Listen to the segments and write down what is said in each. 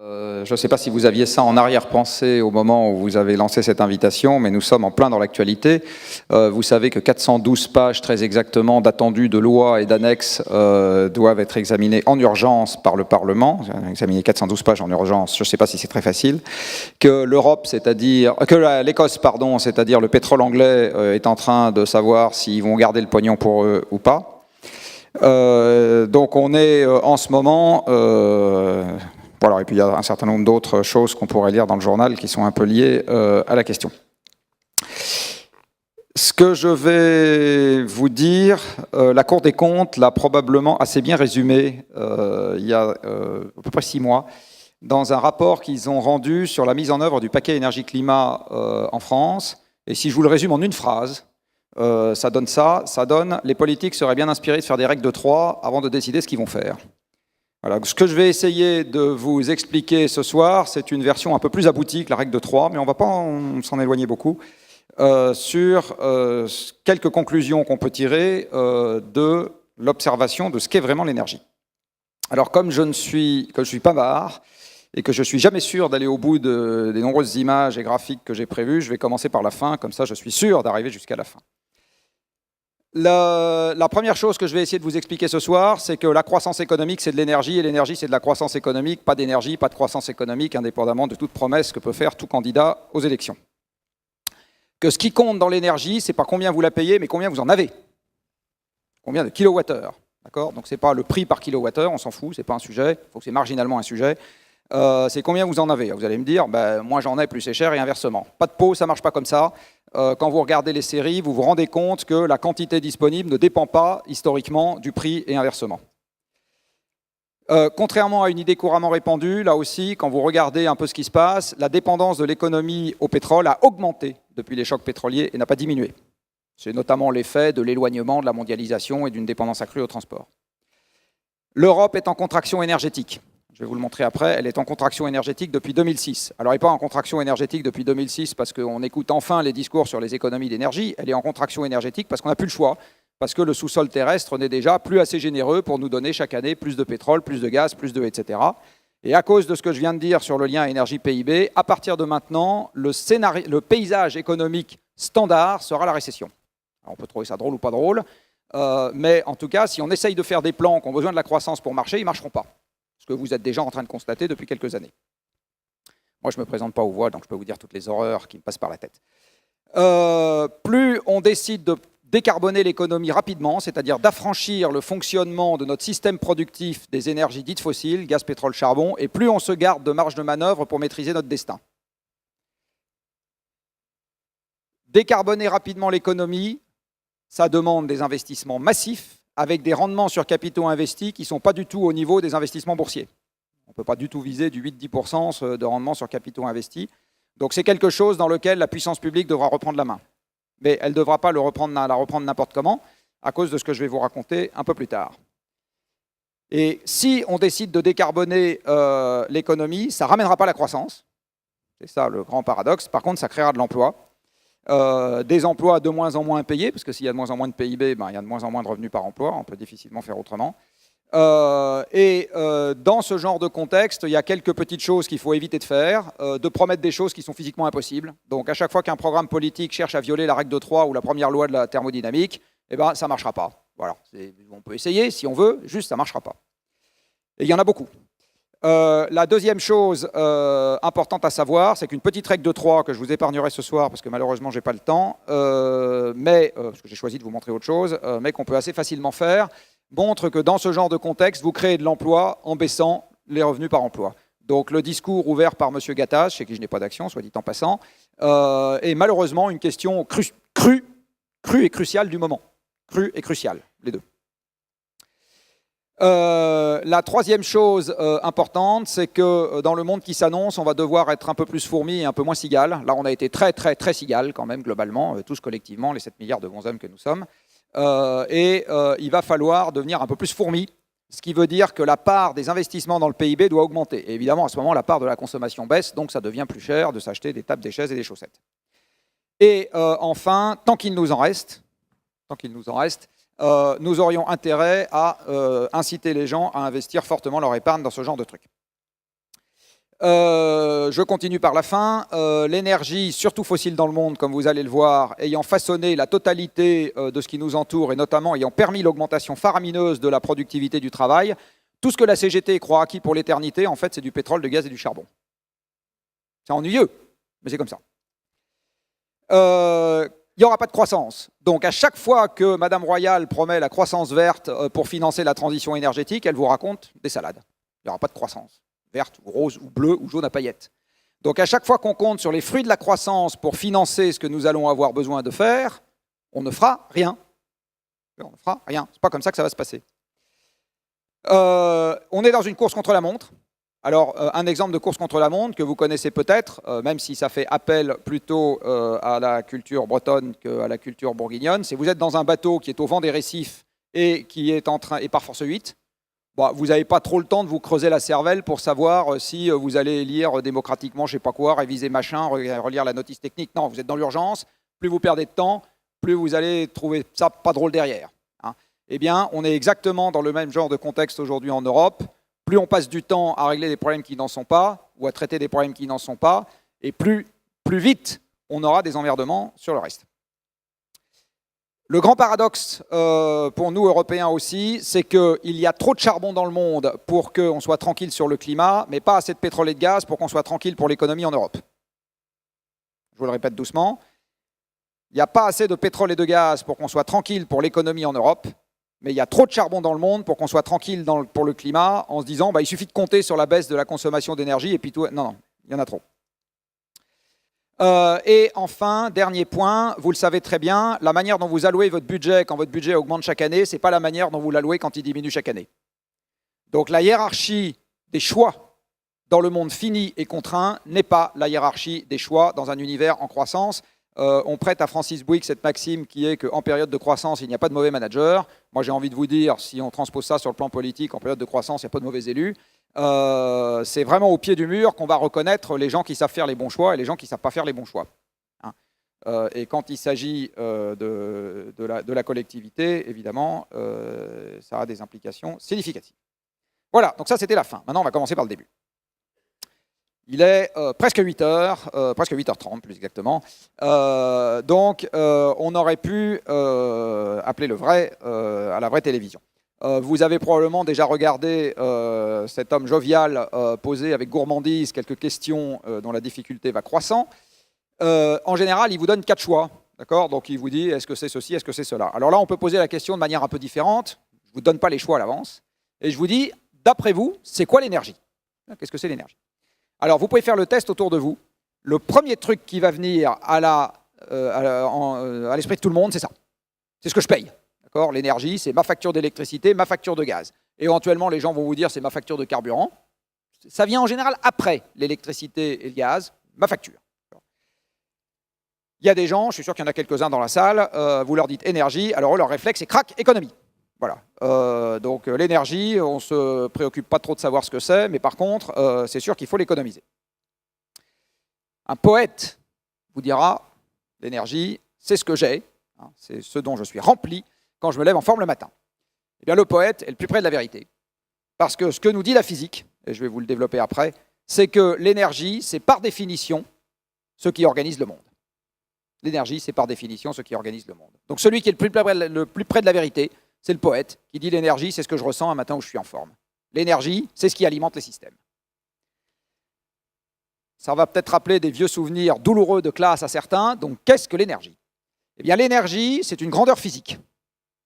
Je ne sais pas si vous aviez ça en arrière-pensée au moment où vous avez lancé cette invitation, mais nous sommes en plein dans l'actualité. Vous savez que 412 pages très exactement d'attendus de lois et d'annexes doivent être examinées en urgence par le Parlement. Examiner 412 pages en urgence, je ne sais pas si c'est très facile. Que l'Europe, que l'Écosse, pardon, c'est-à-dire le pétrole anglais, est en train de savoir s'ils vont garder le pognon pour eux ou pas. Donc on est en ce moment... Voilà, et puis il y a un certain nombre d'autres choses qu'on pourrait lire dans le journal qui sont un peu liées à la question. Ce que je vais vous dire, la Cour des comptes l'a probablement assez bien résumé il y a à peu près 6 mois, dans un rapport qu'ils ont rendu sur la mise en œuvre du paquet énergie-climat en France. Et si je vous le résume en une phrase, ça donne les politiques seraient bien inspirés de faire des règles de 3 avant de décider ce qu'ils vont faire. Voilà, ce que je vais essayer de vous expliquer ce soir, c'est une version un peu plus aboutie que la règle de 3, mais on ne va pas s'en éloigner beaucoup, sur quelques conclusions qu'on peut tirer de l'observation de ce qu'est vraiment l'énergie. Alors, comme je suis bavard et que je ne suis jamais sûr d'aller au bout des nombreuses images et graphiques que j'ai prévues, je vais commencer par la fin, comme ça je suis sûr d'arriver jusqu'à la fin. La première chose que je vais essayer de vous expliquer ce soir, c'est que la croissance économique, c'est de l'énergie, et l'énergie, c'est de la croissance économique, pas d'énergie, pas de croissance économique, indépendamment de toute promesse que peut faire tout candidat aux élections. Que ce qui compte dans l'énergie, c'est pas combien vous la payez, mais combien vous en avez. Combien de kilowattheures, d'accord? Donc c'est pas le prix par kilowattheure, on s'en fout, c'est pas un sujet, il faut que c'est marginalement un sujet. C'est combien vous en avez. Vous allez me dire, ben, moins j'en ai, plus c'est cher, et inversement. Pas de pot, ça marche pas comme ça. Quand vous regardez les séries, vous vous rendez compte que la quantité disponible ne dépend pas, historiquement, du prix et inversement. Contrairement à une idée couramment répandue, là aussi, quand vous regardez un peu ce qui se passe, la dépendance de l'économie au pétrole a augmenté depuis les chocs pétroliers et n'a pas diminué. C'est notamment l'effet de l'éloignement, de la mondialisation et d'une dépendance accrue au transport. L'Europe est en contraction énergétique. Je vais vous le montrer après, elle est en contraction énergétique depuis 2006. Alors elle n'est pas en contraction énergétique depuis 2006 parce qu'on écoute enfin les discours sur les économies d'énergie, elle est en contraction énergétique parce qu'on n'a plus le choix, parce que le sous-sol terrestre n'est déjà plus assez généreux pour nous donner chaque année plus de pétrole, plus de gaz, plus de etc. Et à cause de ce que je viens de dire sur le lien énergie-PIB, à partir de maintenant, le paysage économique standard sera la récession. Alors on peut trouver ça drôle ou pas drôle, mais en tout cas, si on essaye de faire des plans qui ont besoin de la croissance pour marcher, ils ne marcheront pas. Ce que vous êtes déjà en train de constater depuis quelques années. Moi, je ne me présente pas aux voix, donc je peux vous dire toutes les horreurs qui me passent par la tête. Plus on décide de décarboner l'économie rapidement, c'est-à-dire d'affranchir le fonctionnement de notre système productif des énergies dites fossiles, gaz, pétrole, charbon, et plus on se garde de marge de manœuvre pour maîtriser notre destin. Décarboner rapidement l'économie, ça demande des investissements massifs, avec des rendements sur capitaux investis qui ne sont pas du tout au niveau des investissements boursiers. On ne peut pas du tout viser du 8-10% de rendement sur capitaux investis. Donc c'est quelque chose dans lequel la puissance publique devra reprendre la main. Mais elle ne devra pas la reprendre n'importe comment, à cause de ce que je vais vous raconter un peu plus tard. Et si on décide de décarboner l'économie, ça ne ramènera pas la croissance. C'est ça le grand paradoxe. Par contre, ça créera de l'emploi. Des emplois de moins en moins payés, parce que s'il y a de moins en moins de PIB, ben, il y a de moins en moins de revenus par emploi, on peut difficilement faire autrement. Dans ce genre de contexte, il y a quelques petites choses qu'il faut éviter de faire, de promettre des choses qui sont physiquement impossibles. Donc à chaque fois qu'un programme politique cherche à violer la règle de 3 ou la première loi de la thermodynamique, eh ben, ça ne marchera pas. Voilà. On peut essayer si on veut, juste ça ne marchera pas. Et il y en a beaucoup. La deuxième chose importante à savoir, c'est qu'une petite règle de 3 que je vous épargnerai ce soir, parce que malheureusement je n'ai pas le temps, parce que j'ai choisi de vous montrer autre chose, mais qu'on peut assez facilement faire, montre que dans ce genre de contexte, vous créez de l'emploi en baissant les revenus par emploi. Donc le discours ouvert par M. Gattaz, chez qui je n'ai pas d'action, soit dit en passant, est malheureusement une question crue et cruciale du moment. Crue et cruciale, les deux. La troisième chose importante, c'est que dans le monde qui s'annonce, on va devoir être un peu plus fourmi et un peu moins cigale. Là, on a été très cigale quand même, globalement, tous collectivement, les 7 milliards de bons hommes que nous sommes. Il va falloir devenir un peu plus fourmi, ce qui veut dire que la part des investissements dans le PIB doit augmenter. Et évidemment, à ce moment, la part de la consommation baisse, donc ça devient plus cher de s'acheter des tables, des chaises et des chaussettes. Et enfin, tant qu'il nous en reste, nous aurions intérêt à inciter les gens à investir fortement leur épargne dans ce genre de trucs. Je continue par la fin. L'énergie, surtout fossile dans le monde, comme vous allez le voir, ayant façonné la totalité de ce qui nous entoure et notamment ayant permis l'augmentation faramineuse de la productivité du travail, tout ce que la CGT croit acquis pour l'éternité, en fait, c'est du pétrole, du gaz et du charbon. C'est ennuyeux, mais c'est comme ça. Il n'y aura pas de croissance. Donc à chaque fois que Madame Royal promet la croissance verte pour financer la transition énergétique, elle vous raconte des salades. Il n'y aura pas de croissance. Verte, ou rose, ou bleue, ou jaune à paillettes. Donc à chaque fois qu'on compte sur les fruits de la croissance pour financer ce que nous allons avoir besoin de faire, on ne fera rien. On ne fera rien. C'est pas comme ça que ça va se passer. On est dans une course contre la montre. Alors, un exemple de course contre la montre que vous connaissez peut-être, même si ça fait appel plutôt à la culture bretonne qu'à la culture bourguignonne, c'est vous êtes dans un bateau qui est au vent des récifs et qui est en train, et par force 8, bon, vous n'avez pas trop le temps de vous creuser la cervelle pour savoir si vous allez lire démocratiquement, je ne sais pas quoi, réviser machin, relire la notice technique. Non, vous êtes dans l'urgence, plus vous perdez de temps, plus vous allez trouver ça pas drôle derrière. Hein. Eh bien, on est exactement dans le même genre de contexte aujourd'hui en Europe. Plus on passe du temps à régler des problèmes qui n'en sont pas, ou à traiter des problèmes qui n'en sont pas, et plus vite on aura des emmerdements sur le reste. Le grand paradoxe pour nous, Européens aussi, c'est qu'il y a trop de charbon dans le monde pour qu'on soit tranquille sur le climat, mais pas assez de pétrole et de gaz pour qu'on soit tranquille pour l'économie en Europe. Je vous le répète doucement. Il n'y a pas assez de pétrole et de gaz pour qu'on soit tranquille pour l'économie en Europe, mais il y a trop de charbon dans le monde pour qu'on soit tranquille pour le climat en se disant il suffit de compter sur la baisse de la consommation d'énergie et puis tout. Non, non, il y en a trop. Et enfin, dernier point, vous le savez très bien, la manière dont vous allouez votre budget quand votre budget augmente chaque année, ce n'est pas la manière dont vous l'allouez quand il diminue chaque année. Donc la hiérarchie des choix dans le monde fini et contraint n'est pas la hiérarchie des choix dans un univers en croissance. On prête à Francis Bouygues cette maxime qui est qu'en période de croissance, il n'y a pas de mauvais manager. Moi, j'ai envie de vous dire, si on transpose ça sur le plan politique, en période de croissance, il n'y a pas de mauvais élus. C'est vraiment au pied du mur qu'on va reconnaître les gens qui savent faire les bons choix et les gens qui ne savent pas faire les bons choix. Hein. Et quand il s'agit de la collectivité, évidemment, ça a des implications significatives. Voilà, donc ça, c'était la fin. Maintenant, on va commencer par le début. Il est presque 8h, presque 8h30 plus exactement. Donc, on aurait pu appeler à la vraie télévision. Vous avez probablement déjà regardé cet homme jovial poser avec gourmandise quelques questions dont la difficulté va croissant. En général, il vous donne 4 choix. D'accord ? Donc, il vous dit est-ce que c'est ceci, est-ce que c'est cela. Alors là, on peut poser la question de manière un peu différente. Je ne vous donne pas les choix à l'avance. Et je vous dis, d'après vous, c'est quoi l'énergie ? Qu'est-ce que c'est l'énergie ? Alors, vous pouvez faire le test autour de vous. Le premier truc qui va venir à l'esprit de tout le monde, c'est ça. C'est ce que je paye. D'accord ? L'énergie, c'est ma facture d'électricité, ma facture de gaz. Et éventuellement, les gens vont vous dire, c'est ma facture de carburant. Ça vient en général après l'électricité et le gaz, ma facture. Il y a des gens, je suis sûr qu'il y en a quelques-uns dans la salle, vous leur dites énergie, alors leur réflexe, c'est crac, économie. Voilà. Donc l'énergie, on ne se préoccupe pas trop de savoir ce que c'est, mais par contre, c'est sûr qu'il faut l'économiser. Un poète vous dira, l'énergie, c'est ce que j'ai, hein, c'est ce dont je suis rempli quand je me lève en forme le matin. Eh bien, le poète est le plus près de la vérité. Parce que ce que nous dit la physique, et je vais vous le développer après, c'est que l'énergie, c'est par définition ce qui organise le monde. L'énergie, c'est par définition ce qui organise le monde. Donc celui qui est le plus près de la vérité, c'est le poète qui dit l'énergie, c'est ce que je ressens un matin où je suis en forme. L'énergie, c'est ce qui alimente les systèmes. Ça va peut-être rappeler des vieux souvenirs douloureux de classe à certains. Donc, qu'est-ce que l'énergie ? Eh bien, l'énergie, c'est une grandeur physique.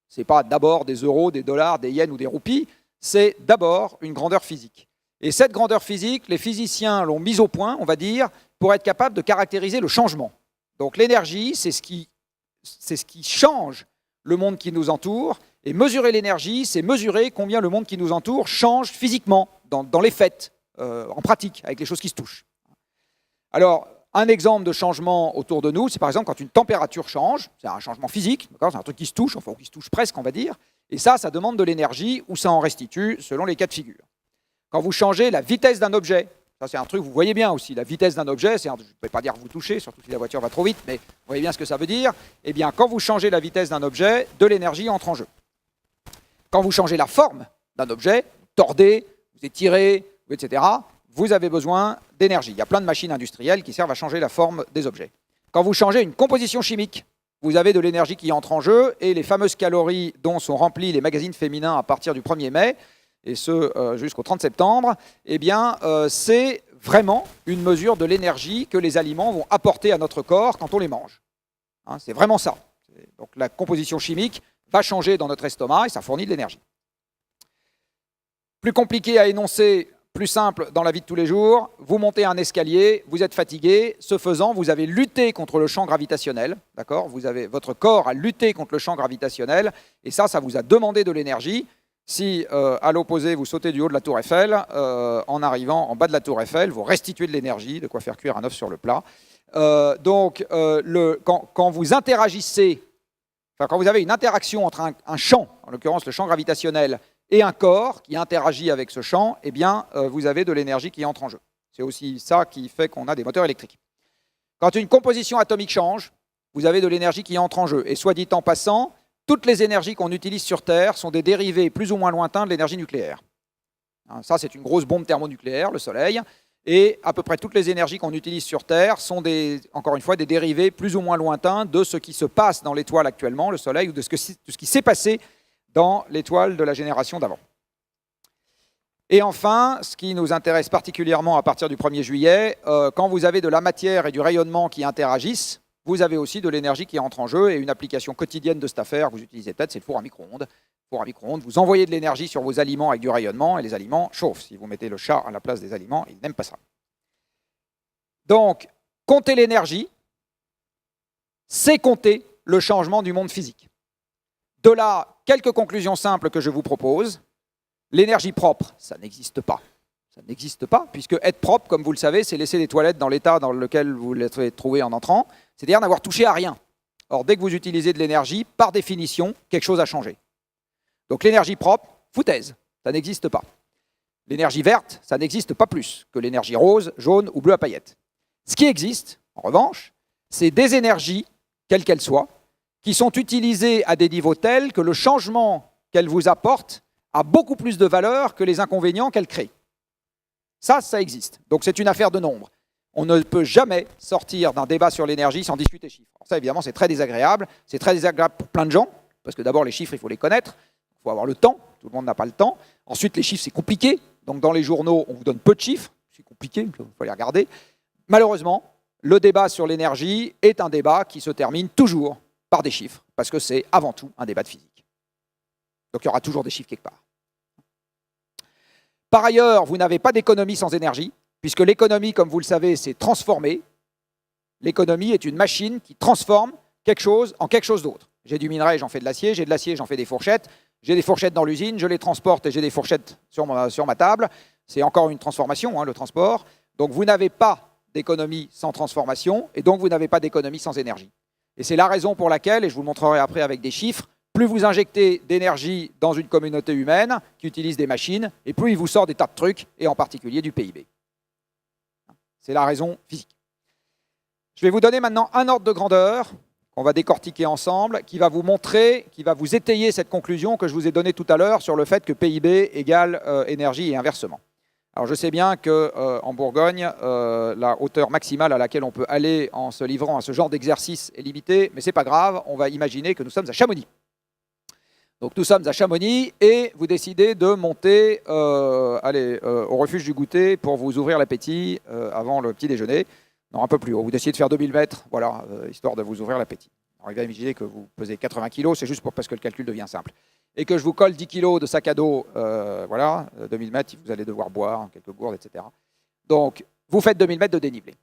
Ce n'est pas d'abord des euros, des dollars, des yens ou des roupies. C'est d'abord une grandeur physique. Et cette grandeur physique, les physiciens l'ont mise au point, on va dire, pour être capable de caractériser le changement. Donc, l'énergie, c'est ce qui change le monde qui nous entoure. Et mesurer l'énergie, c'est mesurer combien le monde qui nous entoure change physiquement, dans les faits, en pratique, avec les choses qui se touchent. Alors, un exemple de changement autour de nous, c'est par exemple quand une température change, c'est un changement physique, c'est un truc qui se touche, enfin qui se touche presque, on va dire, et ça demande de l'énergie ou ça en restitue selon les cas de figure. Quand vous changez la vitesse d'un objet, ça c'est un truc, vous voyez bien aussi, la vitesse d'un objet, je ne vais pas dire vous touchez, surtout si la voiture va trop vite, mais vous voyez bien ce que ça veut dire. Eh bien, quand vous changez la vitesse d'un objet, de l'énergie entre en jeu. Quand vous changez la forme d'un objet, vous tordez, vous étirez, etc., vous avez besoin d'énergie. Il y a plein de machines industrielles qui servent à changer la forme des objets. Quand vous changez une composition chimique, vous avez de l'énergie qui entre en jeu, et les fameuses calories dont sont remplis les magazines féminins à partir du 1er mai, et ce jusqu'au 30 septembre, eh bien, c'est vraiment une mesure de l'énergie que les aliments vont apporter à notre corps quand on les mange. Hein, c'est vraiment ça. Donc la composition chimique va changer dans notre estomac et ça fournit de l'énergie. Plus compliqué à énoncer, plus simple dans la vie de tous les jours, vous montez un escalier, vous êtes fatigué, ce faisant, vous avez lutté contre le champ gravitationnel, d'accord ? Votre corps a lutté contre le champ gravitationnel, et ça vous a demandé de l'énergie. Si, à l'opposé, vous sautez du haut de la tour Eiffel, en arrivant en bas de la tour Eiffel, vous restituez de l'énergie, de quoi faire cuire un œuf sur le plat. Quand vous interagissez, quand vous avez une interaction entre un champ, en l'occurrence le champ gravitationnel, et un corps qui interagit avec ce champ, eh bien, vous avez de l'énergie qui entre en jeu. C'est aussi ça qui fait qu'on a des moteurs électriques. Quand une composition atomique change, vous avez de l'énergie qui entre en jeu. Et soit dit en passant, toutes les énergies qu'on utilise sur Terre sont des dérivés plus ou moins lointains de l'énergie nucléaire. Ça, c'est une grosse bombe thermonucléaire, le Soleil. Et à peu près toutes les énergies qu'on utilise sur Terre sont, encore une fois, des dérivés plus ou moins lointains de ce qui se passe dans l'étoile actuellement, le Soleil, ou de ce qui s'est passé dans l'étoile de la génération d'avant. Et enfin, ce qui nous intéresse particulièrement à partir du 1er juillet, quand vous avez de la matière et du rayonnement qui interagissent, vous avez aussi de l'énergie qui entre en jeu, et une application quotidienne de cette affaire que vous utilisez peut-être, c'est le four à micro-ondes. Four à micro-ondes, vous envoyez de l'énergie sur vos aliments avec du rayonnement, et les aliments chauffent. Si vous mettez le chat à la place des aliments, il n'aime pas ça. Donc, compter l'énergie, c'est compter le changement du monde physique. De là, quelques conclusions simples que je vous propose. L'énergie propre, ça n'existe pas. Ça n'existe pas, puisque être propre, comme vous le savez, c'est laisser les toilettes dans l'état dans lequel vous les avez trouvées en entrant, c'est-à-dire n'avoir touché à rien. Or, dès que vous utilisez de l'énergie, par définition, quelque chose a changé. Donc l'énergie propre, foutaise, ça n'existe pas. L'énergie verte, ça n'existe pas plus que l'énergie rose, jaune ou bleue à paillettes. Ce qui existe, en revanche, c'est des énergies, quelles qu'elles soient, qui sont utilisées à des niveaux tels que le changement qu'elles vous apportent a beaucoup plus de valeur que les inconvénients qu'elles créent. Ça existe. Donc c'est une affaire de nombre. On ne peut jamais sortir d'un débat sur l'énergie sans discuter chiffres. Alors ça, évidemment, c'est très désagréable. C'est très désagréable pour plein de gens, parce que d'abord, les chiffres, il faut les connaître. Il faut avoir le temps. Tout le monde n'a pas le temps. Ensuite, les chiffres, c'est compliqué. Donc dans les journaux, on vous donne peu de chiffres. C'est compliqué, il faut les regarder. Malheureusement, le débat sur l'énergie est un débat qui se termine toujours par des chiffres, parce que c'est avant tout un débat de physique. Donc il y aura toujours des chiffres quelque part. Par ailleurs, vous n'avez pas d'économie sans énergie, puisque l'économie, comme vous le savez, c'est transformer. L'économie est une machine qui transforme quelque chose en quelque chose d'autre. J'ai du minerai, j'en fais de l'acier, j'ai de l'acier, j'en fais des fourchettes, j'ai des fourchettes dans l'usine, je les transporte et j'ai des fourchettes sur ma table. C'est encore une transformation, le transport. Donc vous n'avez pas d'économie sans transformation, et donc vous n'avez pas d'économie sans énergie. Et c'est la raison pour laquelle, et je vous le montrerai après avec des chiffres, plus vous injectez d'énergie dans une communauté humaine qui utilise des machines, et plus il vous sort des tas de trucs, et en particulier du PIB. C'est la raison physique. Je vais vous donner maintenant un ordre de grandeur qu'on va décortiquer ensemble, qui va vous montrer, qui va vous étayer cette conclusion que je vous ai donnée tout à l'heure sur le fait que PIB égale énergie et inversement. Alors je sais bien qu'en Bourgogne, la hauteur maximale à laquelle on peut aller en se livrant à ce genre d'exercice est limitée, mais ce n'est pas grave, on va imaginer que nous sommes à Chamonix. Donc nous sommes à Chamonix et vous décidez de monter au refuge du goûter pour vous ouvrir l'appétit avant le petit déjeuner. Non, un peu plus haut. Vous décidez de faire 2000 mètres, voilà, histoire de vous ouvrir l'appétit. Alors il va imaginer que vous pesez 80 kg, c'est juste parce que le calcul devient simple. Et que je vous colle 10 kg de sac à dos, voilà, 2000 mètres, vous allez devoir boire quelques gourdes, etc. Donc vous faites 2000 mètres de dénivelé.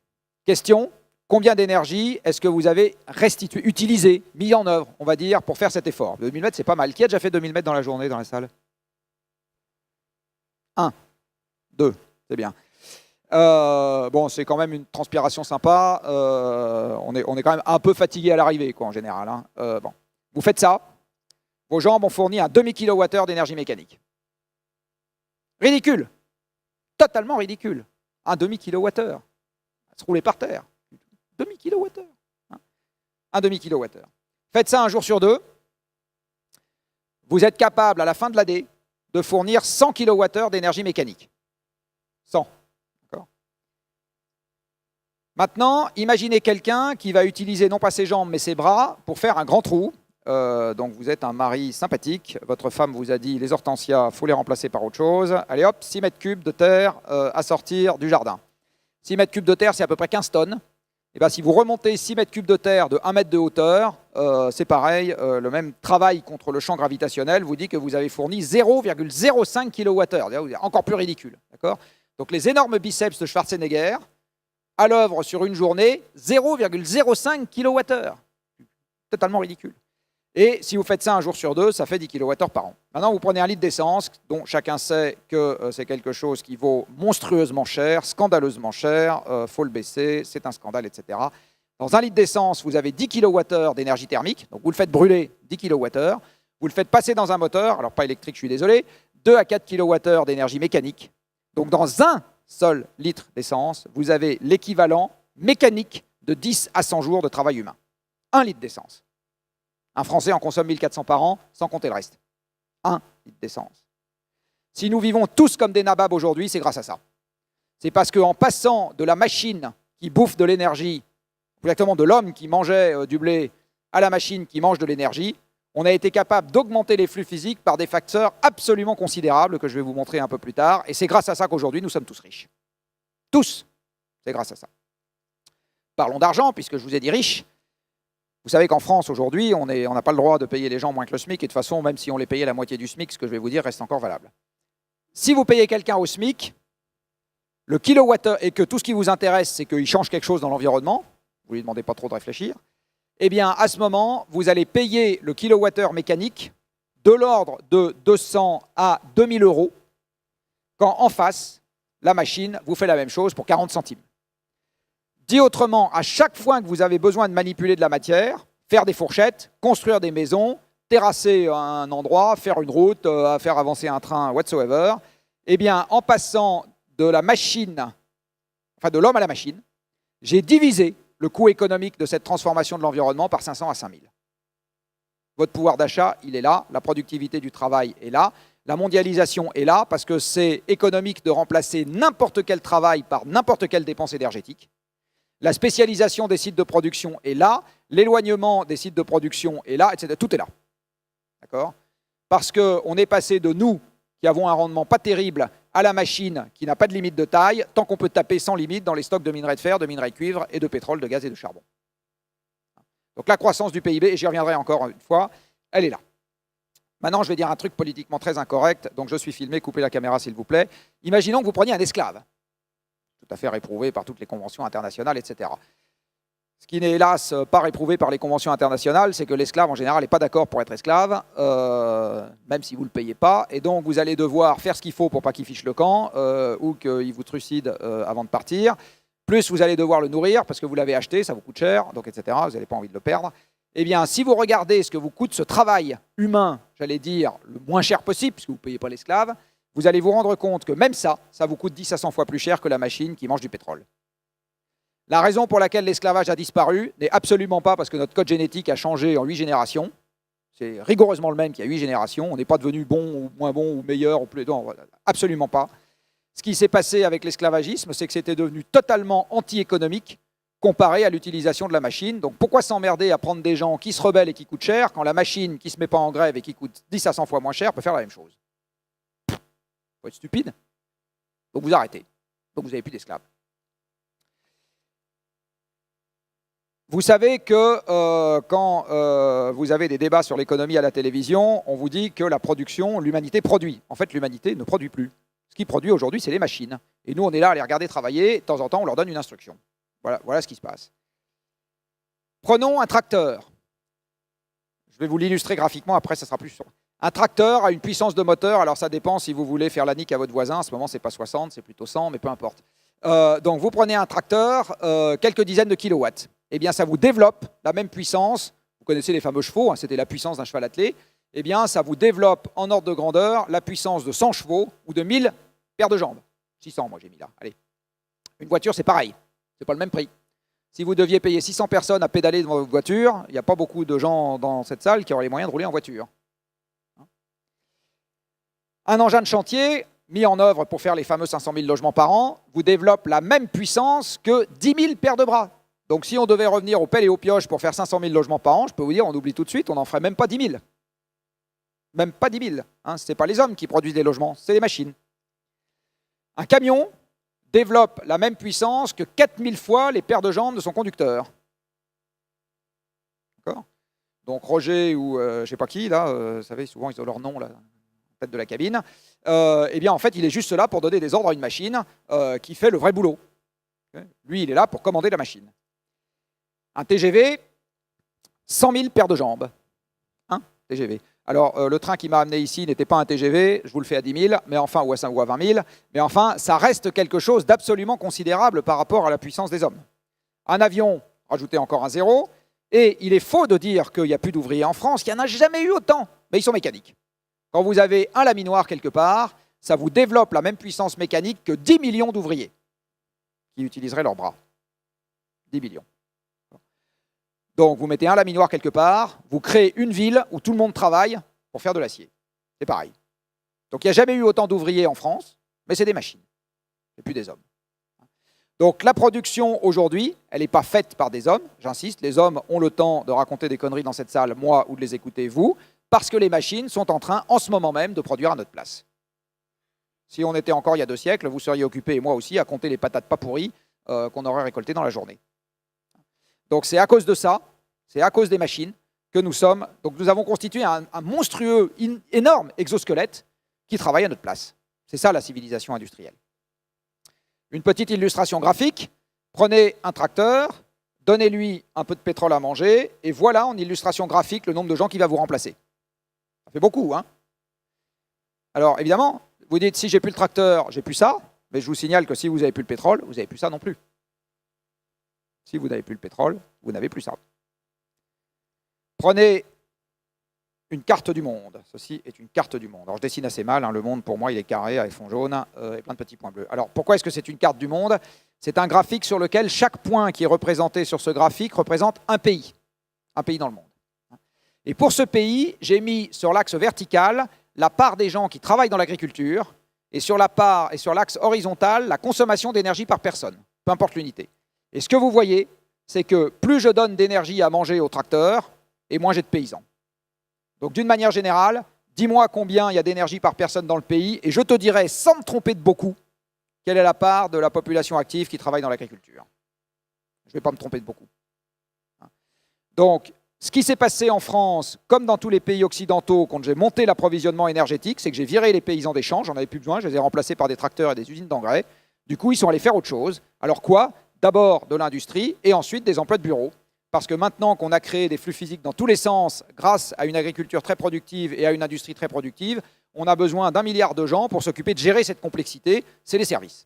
Question, combien d'énergie est-ce que vous avez restitué, utilisé, mis en œuvre, on va dire, pour faire cet effort? 2000 mètres, c'est pas mal. Qui a déjà fait 2000 mètres dans la journée, dans la salle? 1, 2, c'est bien. Bon, c'est quand même une transpiration sympa. On est quand même un peu fatigué à l'arrivée, quoi, en général. Bon. Vous faites ça. Vos jambes ont fourni un demi-kilowattheure d'énergie mécanique. Ridicule. Totalement ridicule. Un demi-kilowattheure. Se rouler par terre. Demi-kilowattheure. Un demi-kilowattheure. Faites ça un jour sur deux. Vous êtes capable, à la fin de l'année, de fournir 100 kWh d'énergie mécanique. 100. Maintenant, imaginez quelqu'un qui va utiliser non pas ses jambes mais ses bras pour faire un grand trou. Donc vous êtes un mari sympathique, votre femme vous a dit les hortensias, il faut les remplacer par autre chose. Allez hop, 6 mètres cubes de terre à sortir du jardin. 6 mètres cubes de terre, c'est à peu près 15 tonnes. Et bien, si vous remontez 6 mètres cubes de terre de 1 mètre de hauteur, c'est pareil, le même travail contre le champ gravitationnel vous dit que vous avez fourni 0,05 kWh, encore plus ridicule. Donc les énormes biceps de Schwarzenegger, à l'œuvre sur une journée, 0,05 kWh. Totalement ridicule. Et si vous faites ça un jour sur deux, ça fait 10 kWh par an. Maintenant, vous prenez un litre d'essence, dont chacun sait que c'est quelque chose qui vaut monstrueusement cher, scandaleusement cher, faut le baisser, c'est un scandale, etc. Dans un litre d'essence, vous avez 10 kWh d'énergie thermique, donc vous le faites brûler 10 kWh, vous le faites passer dans un moteur, alors pas électrique, je suis désolé, 2 à 4 kWh d'énergie mécanique. Donc dans un seul litre d'essence, vous avez l'équivalent mécanique de 10 à 100 jours de travail humain. 1 litre d'essence. Un Français en consomme 1400 par an, sans compter le reste. 1 litre d'essence. Si nous vivons tous comme des nababs aujourd'hui, c'est grâce à ça. C'est parce qu'en passant de la machine qui bouffe de l'énergie, exactement de l'homme qui mangeait du blé, à la machine qui mange de l'énergie, on a été capable d'augmenter les flux physiques par des facteurs absolument considérables que je vais vous montrer un peu plus tard. Et c'est grâce à ça qu'aujourd'hui, nous sommes tous riches. Tous. C'est grâce à ça. Parlons d'argent, puisque je vous ai dit riche. Vous savez qu'en France, aujourd'hui, on n'a pas le droit de payer les gens moins que le SMIC. Et de toute façon, même si on les payait la moitié du SMIC, ce que je vais vous dire reste encore valable. Si vous payez quelqu'un au SMIC, le kilowattheure, et que tout ce qui vous intéresse, c'est qu'il change quelque chose dans l'environnement, vous ne lui demandez pas trop de réfléchir, eh bien, à ce moment, vous allez payer le kilowattheure mécanique de l'ordre de 200 à 2000 euros, quand en face, la machine vous fait la même chose pour 40 centimes. Dit autrement, à chaque fois que vous avez besoin de manipuler de la matière, faire des fourchettes, construire des maisons, terrasser un endroit, faire une route, faire avancer un train, whatsoever, eh bien, en passant de la machine, enfin de l'homme à la machine, j'ai divisé le coût économique de cette transformation de l'environnement par 500 à 5000. Votre pouvoir d'achat, il est là, la productivité du travail est là, la mondialisation est là, parce que c'est économique de remplacer n'importe quel travail par n'importe quelle dépense énergétique. La spécialisation des sites de production est là, l'éloignement des sites de production est là, etc. Tout est là. D'accord ? Parce qu'on est passé de nous, qui avons un rendement pas terrible, à la machine qui n'a pas de limite de taille, tant qu'on peut taper sans limite dans les stocks de minerais de fer, de minerais de cuivre et de pétrole, de gaz et de charbon. Donc la croissance du PIB, et j'y reviendrai encore une fois, elle est là. Maintenant, je vais dire un truc politiquement très incorrect, donc je suis filmé, coupez la caméra s'il vous plaît. Imaginons que vous preniez un esclave, tout à fait réprouvé par toutes les conventions internationales, etc. Ce qui n'est hélas pas réprouvé par les conventions internationales, c'est que l'esclave en général n'est pas d'accord pour être esclave, même si vous ne le payez pas, et donc vous allez devoir faire ce qu'il faut pour pas qu'il fiche le camp, ou qu'il vous trucide avant de partir. Plus vous allez devoir le nourrir, parce que vous l'avez acheté, ça vous coûte cher, donc etc., vous n'avez pas envie de le perdre. Eh bien, si vous regardez ce que vous coûte ce travail humain, j'allais dire le moins cher possible, puisque vous ne payez pas l'esclave, vous allez vous rendre compte que même ça vous coûte 10 à 100 fois plus cher que la machine qui mange du pétrole. La raison pour laquelle l'esclavage a disparu n'est absolument pas parce que notre code génétique a changé en 8 générations. C'est rigoureusement le même qu'il y a 8 générations. On n'est pas devenu bon ou moins bon ou meilleur ou plus... Non, absolument pas. Ce qui s'est passé avec l'esclavagisme, c'est que c'était devenu totalement anti-économique comparé à l'utilisation de la machine. Donc pourquoi s'emmerder à prendre des gens qui se rebellent et qui coûtent cher quand la machine qui ne se met pas en grève et qui coûte 10 à 100 fois moins cher peut faire la même chose? Faut être stupide. Donc vous arrêtez. Donc vous n'avez plus d'esclaves. Vous savez que quand vous avez des débats sur l'économie à la télévision, on vous dit que la production, l'humanité produit. En fait, l'humanité ne produit plus. Ce qui produit aujourd'hui, c'est les machines. Et nous, on est là à les regarder travailler. De temps en temps, on leur donne une instruction. Voilà ce qui se passe. Prenons un tracteur. Je vais vous l'illustrer graphiquement, après, ça sera plus sûr. Un tracteur a une puissance de moteur, alors ça dépend si vous voulez faire la nique à votre voisin. En ce moment, ce n'est pas 60, c'est plutôt 100, mais peu importe. Donc, vous prenez un tracteur, quelques dizaines de kilowatts. Eh bien, ça vous développe la même puissance. Vous connaissez les fameux chevaux, hein, c'était la puissance d'un cheval attelé. Eh bien, ça vous développe en ordre de grandeur la puissance de 100 chevaux ou de 1000 paires de jambes. 600, moi j'ai mis là. Allez. Une voiture, c'est pareil. C'est pas le même prix. Si vous deviez payer 600 personnes à pédaler dans votre voiture, il n'y a pas beaucoup de gens dans cette salle qui auraient les moyens de rouler en voiture. Un engin de chantier, mis en œuvre pour faire les fameux 500 000 logements par an, vous développe la même puissance que 10 000 paires de bras. Donc si on devait revenir au pelle et aux pioches pour faire 500 000 logements par an, je peux vous dire, on oublie tout de suite, on n'en ferait même pas 10 000. Même pas 10 000. Hein, ce n'est pas les hommes qui produisent les logements, c'est les machines. Un camion développe la même puissance que 4000 fois les paires de jambes de son conducteur. D'accord ? Donc Roger ou je ne sais pas qui, là, vous savez, souvent ils ont leur nom, là, en tête de la cabine, eh bien en fait il est juste là pour donner des ordres à une machine qui fait le vrai boulot. Lui, il est là pour commander la machine. Un TGV, 100 000 paires de jambes. Hein, TGV. Alors, le train qui m'a amené ici n'était pas un TGV, je vous le fais à 10 000, mais enfin, ou à 20 000, mais enfin, ça reste quelque chose d'absolument considérable par rapport à la puissance des hommes. Un avion, rajoutez encore un zéro, et il est faux de dire qu'il n'y a plus d'ouvriers en France, qu'il n'y en a jamais eu autant, mais ils sont mécaniques. Quand vous avez un laminoir quelque part, ça vous développe la même puissance mécanique que 10 millions d'ouvriers qui utiliseraient leurs bras. 10 millions. Donc, vous mettez un laminoir quelque part, vous créez une ville où tout le monde travaille pour faire de l'acier. C'est pareil. Donc, il n'y a jamais eu autant d'ouvriers en France, mais c'est des machines, et plus des hommes. Donc, la production aujourd'hui, elle n'est pas faite par des hommes, j'insiste, les hommes ont le temps de raconter des conneries dans cette salle, moi, ou de les écouter, vous, parce que les machines sont en train, en ce moment même, de produire à notre place. Si on était encore il y a 2 siècles, vous seriez occupés, et moi aussi, à compter les patates pas pourries qu'on aurait récoltées dans la journée. Donc c'est à cause de ça, c'est à cause des machines que nous sommes. Donc nous avons constitué un monstrueux, énorme exosquelette qui travaille à notre place. C'est ça la civilisation industrielle. Une petite illustration graphique. Prenez un tracteur, donnez-lui un peu de pétrole à manger, et voilà en illustration graphique le nombre de gens qui va vous remplacer. Ça fait beaucoup, hein? Alors évidemment, vous dites si j'ai plus le tracteur, j'ai plus ça, mais je vous signale que si vous n'avez plus le pétrole, vous n'avez plus ça non plus. Si vous n'avez plus le pétrole, vous n'avez plus ça. Prenez une carte du monde. Ceci est une carte du monde. Alors je dessine assez mal, hein. Le monde pour moi il est carré avec fond jaune et plein de petits points bleus. Alors pourquoi est-ce que c'est une carte du monde? C'est un graphique sur lequel chaque point qui est représenté sur ce graphique représente un pays dans le monde. Et pour ce pays, j'ai mis sur l'axe vertical la part des gens qui travaillent dans l'agriculture et sur l'axe horizontal la consommation d'énergie par personne, peu importe l'unité. Et ce que vous voyez, c'est que plus je donne d'énergie à manger au tracteur, et moins j'ai de paysans. Donc d'une manière générale, dis-moi combien il y a d'énergie par personne dans le pays, et je te dirai, sans me tromper de beaucoup, quelle est la part de la population active qui travaille dans l'agriculture. Je ne vais pas me tromper de beaucoup. Donc, ce qui s'est passé en France, comme dans tous les pays occidentaux, quand j'ai monté l'approvisionnement énergétique, c'est que j'ai viré les paysans des champs, j'en avais plus besoin, je les ai remplacés par des tracteurs et des usines d'engrais. Du coup, ils sont allés faire autre chose. Alors quoi? D'abord de l'industrie et ensuite des emplois de bureau. Parce que maintenant qu'on a créé des flux physiques dans tous les sens, grâce à une agriculture très productive et à une industrie très productive, on a besoin d'1 milliard de gens pour s'occuper de gérer cette complexité, c'est les services.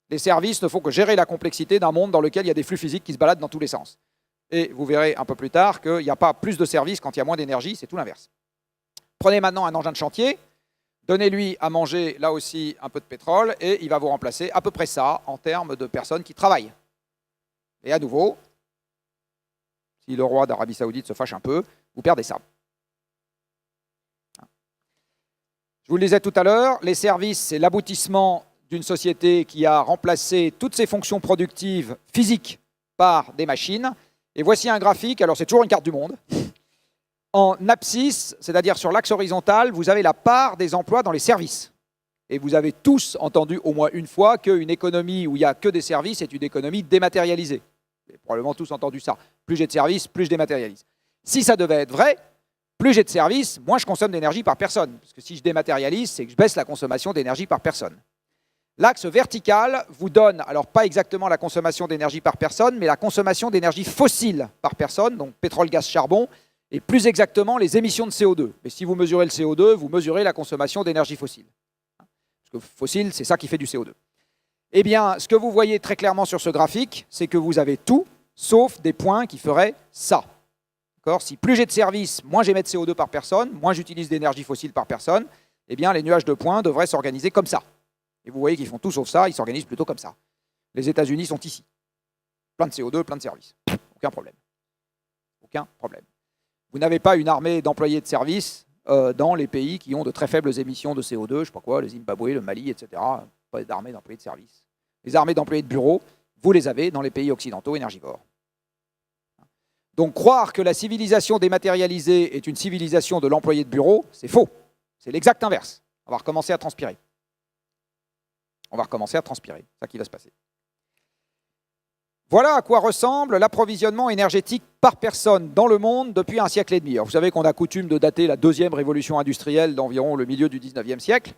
Les services ne font que gérer la complexité d'un monde dans lequel il y a des flux physiques qui se baladent dans tous les sens. Et vous verrez un peu plus tard qu'il n'y a pas plus de services quand il y a moins d'énergie, c'est tout l'inverse. Prenez maintenant un engin de chantier, donnez-lui à manger, là aussi, un peu de pétrole, et il va vous remplacer à peu près ça en termes de personnes qui travaillent. Et à nouveau, si le roi d'Arabie Saoudite se fâche un peu, vous perdez ça. Je vous le disais tout à l'heure, les services, c'est l'aboutissement d'une société qui a remplacé toutes ses fonctions productives physiques par des machines. Et voici un graphique, alors c'est toujours une carte du monde. En abscisse, c'est-à-dire sur l'axe horizontal, vous avez la part des emplois dans les services. Et vous avez tous entendu au moins une fois qu'une économie où il n'y a que des services est une économie dématérialisée. Vous avez probablement tous entendu ça. Plus j'ai de services, plus je dématérialise. Si ça devait être vrai, plus j'ai de services, moins je consomme d'énergie par personne. Parce que si je dématérialise, c'est que je baisse la consommation d'énergie par personne. L'axe vertical vous donne, alors pas exactement la consommation d'énergie par personne, mais la consommation d'énergie fossile par personne, donc pétrole, gaz, charbon, et plus exactement les émissions de CO2. Mais si vous mesurez le CO2, vous mesurez la consommation d'énergie fossile. Parce que fossile, c'est ça qui fait du CO2. Eh bien, ce que vous voyez très clairement sur ce graphique, c'est que vous avez tout, sauf des points qui feraient ça. Si plus j'ai de services, moins j'émets de CO2 par personne, moins j'utilise d'énergie fossile par personne, eh bien les nuages de points devraient s'organiser comme ça. Et vous voyez qu'ils font tout sauf ça, ils s'organisent plutôt comme ça. Les États-Unis sont ici. Plein de CO2, plein de services. Aucun problème. Aucun problème. Vous n'avez pas une armée d'employés de service dans les pays qui ont de très faibles émissions de CO2, je ne sais pas quoi, le Zimbabwe, le Mali, etc. Pas d'armée d'employés de service. Les armées d'employés de bureau, vous les avez dans les pays occidentaux énergivores. Donc croire que la civilisation dématérialisée est une civilisation de l'employé de bureau, c'est faux. C'est l'exact inverse. On va recommencer à transpirer. C'est ça qui va se passer. Voilà à quoi ressemble l'approvisionnement énergétique par personne dans le monde depuis un siècle et demi. Alors, vous savez qu'on a coutume de dater la deuxième révolution industrielle d'environ le milieu du 19e siècle.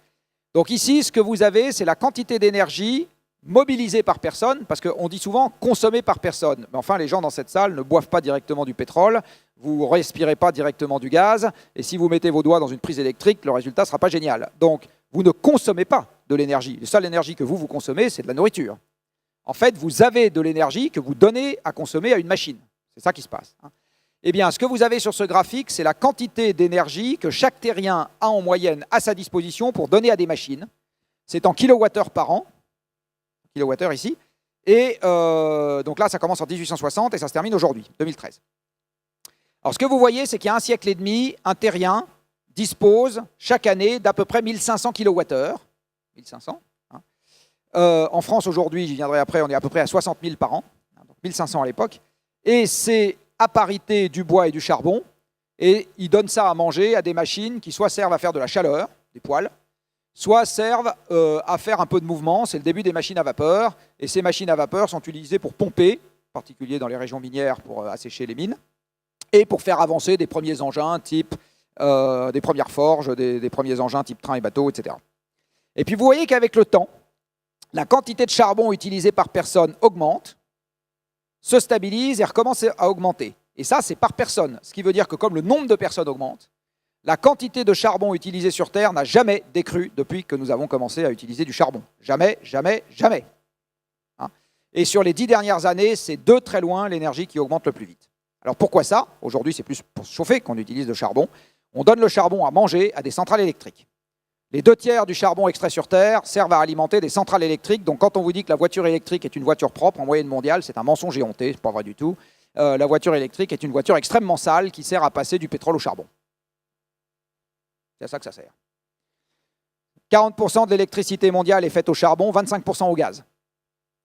Donc ici, ce que vous avez, c'est la quantité d'énergie mobilisée par personne, parce qu'on dit souvent consommée par personne. Mais enfin, les gens dans cette salle ne boivent pas directement du pétrole, vous ne respirez pas directement du gaz, et si vous mettez vos doigts dans une prise électrique, le résultat ne sera pas génial. Donc, vous ne consommez pas de l'énergie. La seule énergie que vous consommez, c'est de la nourriture. En fait, vous avez de l'énergie que vous donnez à consommer à une machine. C'est ça qui se passe. Eh bien, ce que vous avez sur ce graphique, c'est la quantité d'énergie que chaque terrien a en moyenne à sa disposition pour donner à des machines. C'est en kilowattheures par an, kilowattheures ici, et donc là, ça commence en 1860 et ça se termine aujourd'hui, 2013. Alors, ce que vous voyez, c'est qu'il y a un siècle et demi, un terrien dispose chaque année d'à peu près 1500 kilowattheures. 1500. En France, aujourd'hui, j'y viendrai après, on est à peu près à 60 000 par an, donc 1500 à l'époque, et c'est à parité du bois et du charbon, et ils donnent ça à manger à des machines qui soit servent à faire de la chaleur, des poêles, soit servent à faire un peu de mouvement, c'est le début des machines à vapeur, et ces machines à vapeur sont utilisées pour pomper, en particulier dans les régions minières pour assécher les mines, et pour faire avancer des premiers engins type, des premières forges, des premiers engins type train et bateau, etc. Et puis vous voyez qu'avec le temps, la quantité de charbon utilisée par personne augmente, se stabilise et recommence à augmenter. Et ça, c'est par personne. Ce qui veut dire que comme le nombre de personnes augmente, la quantité de charbon utilisée sur Terre n'a jamais décru depuis que nous avons commencé à utiliser du charbon. Jamais, jamais, jamais. Et sur les 10 dernières années, c'est de très loin l'énergie qui augmente le plus vite. Alors pourquoi ça? Aujourd'hui, c'est plus pour se chauffer qu'on utilise le charbon. On donne le charbon à manger à des centrales électriques. Les 2/3 du charbon extrait sur Terre servent à alimenter des centrales électriques. Donc quand on vous dit que la voiture électrique est une voiture propre en moyenne mondiale, c'est un mensonge éhonté, c'est pas vrai du tout. La voiture électrique est une voiture extrêmement sale qui sert à passer du pétrole au charbon. C'est à ça que ça sert. 40% de l'électricité mondiale est faite au charbon, 25% au gaz.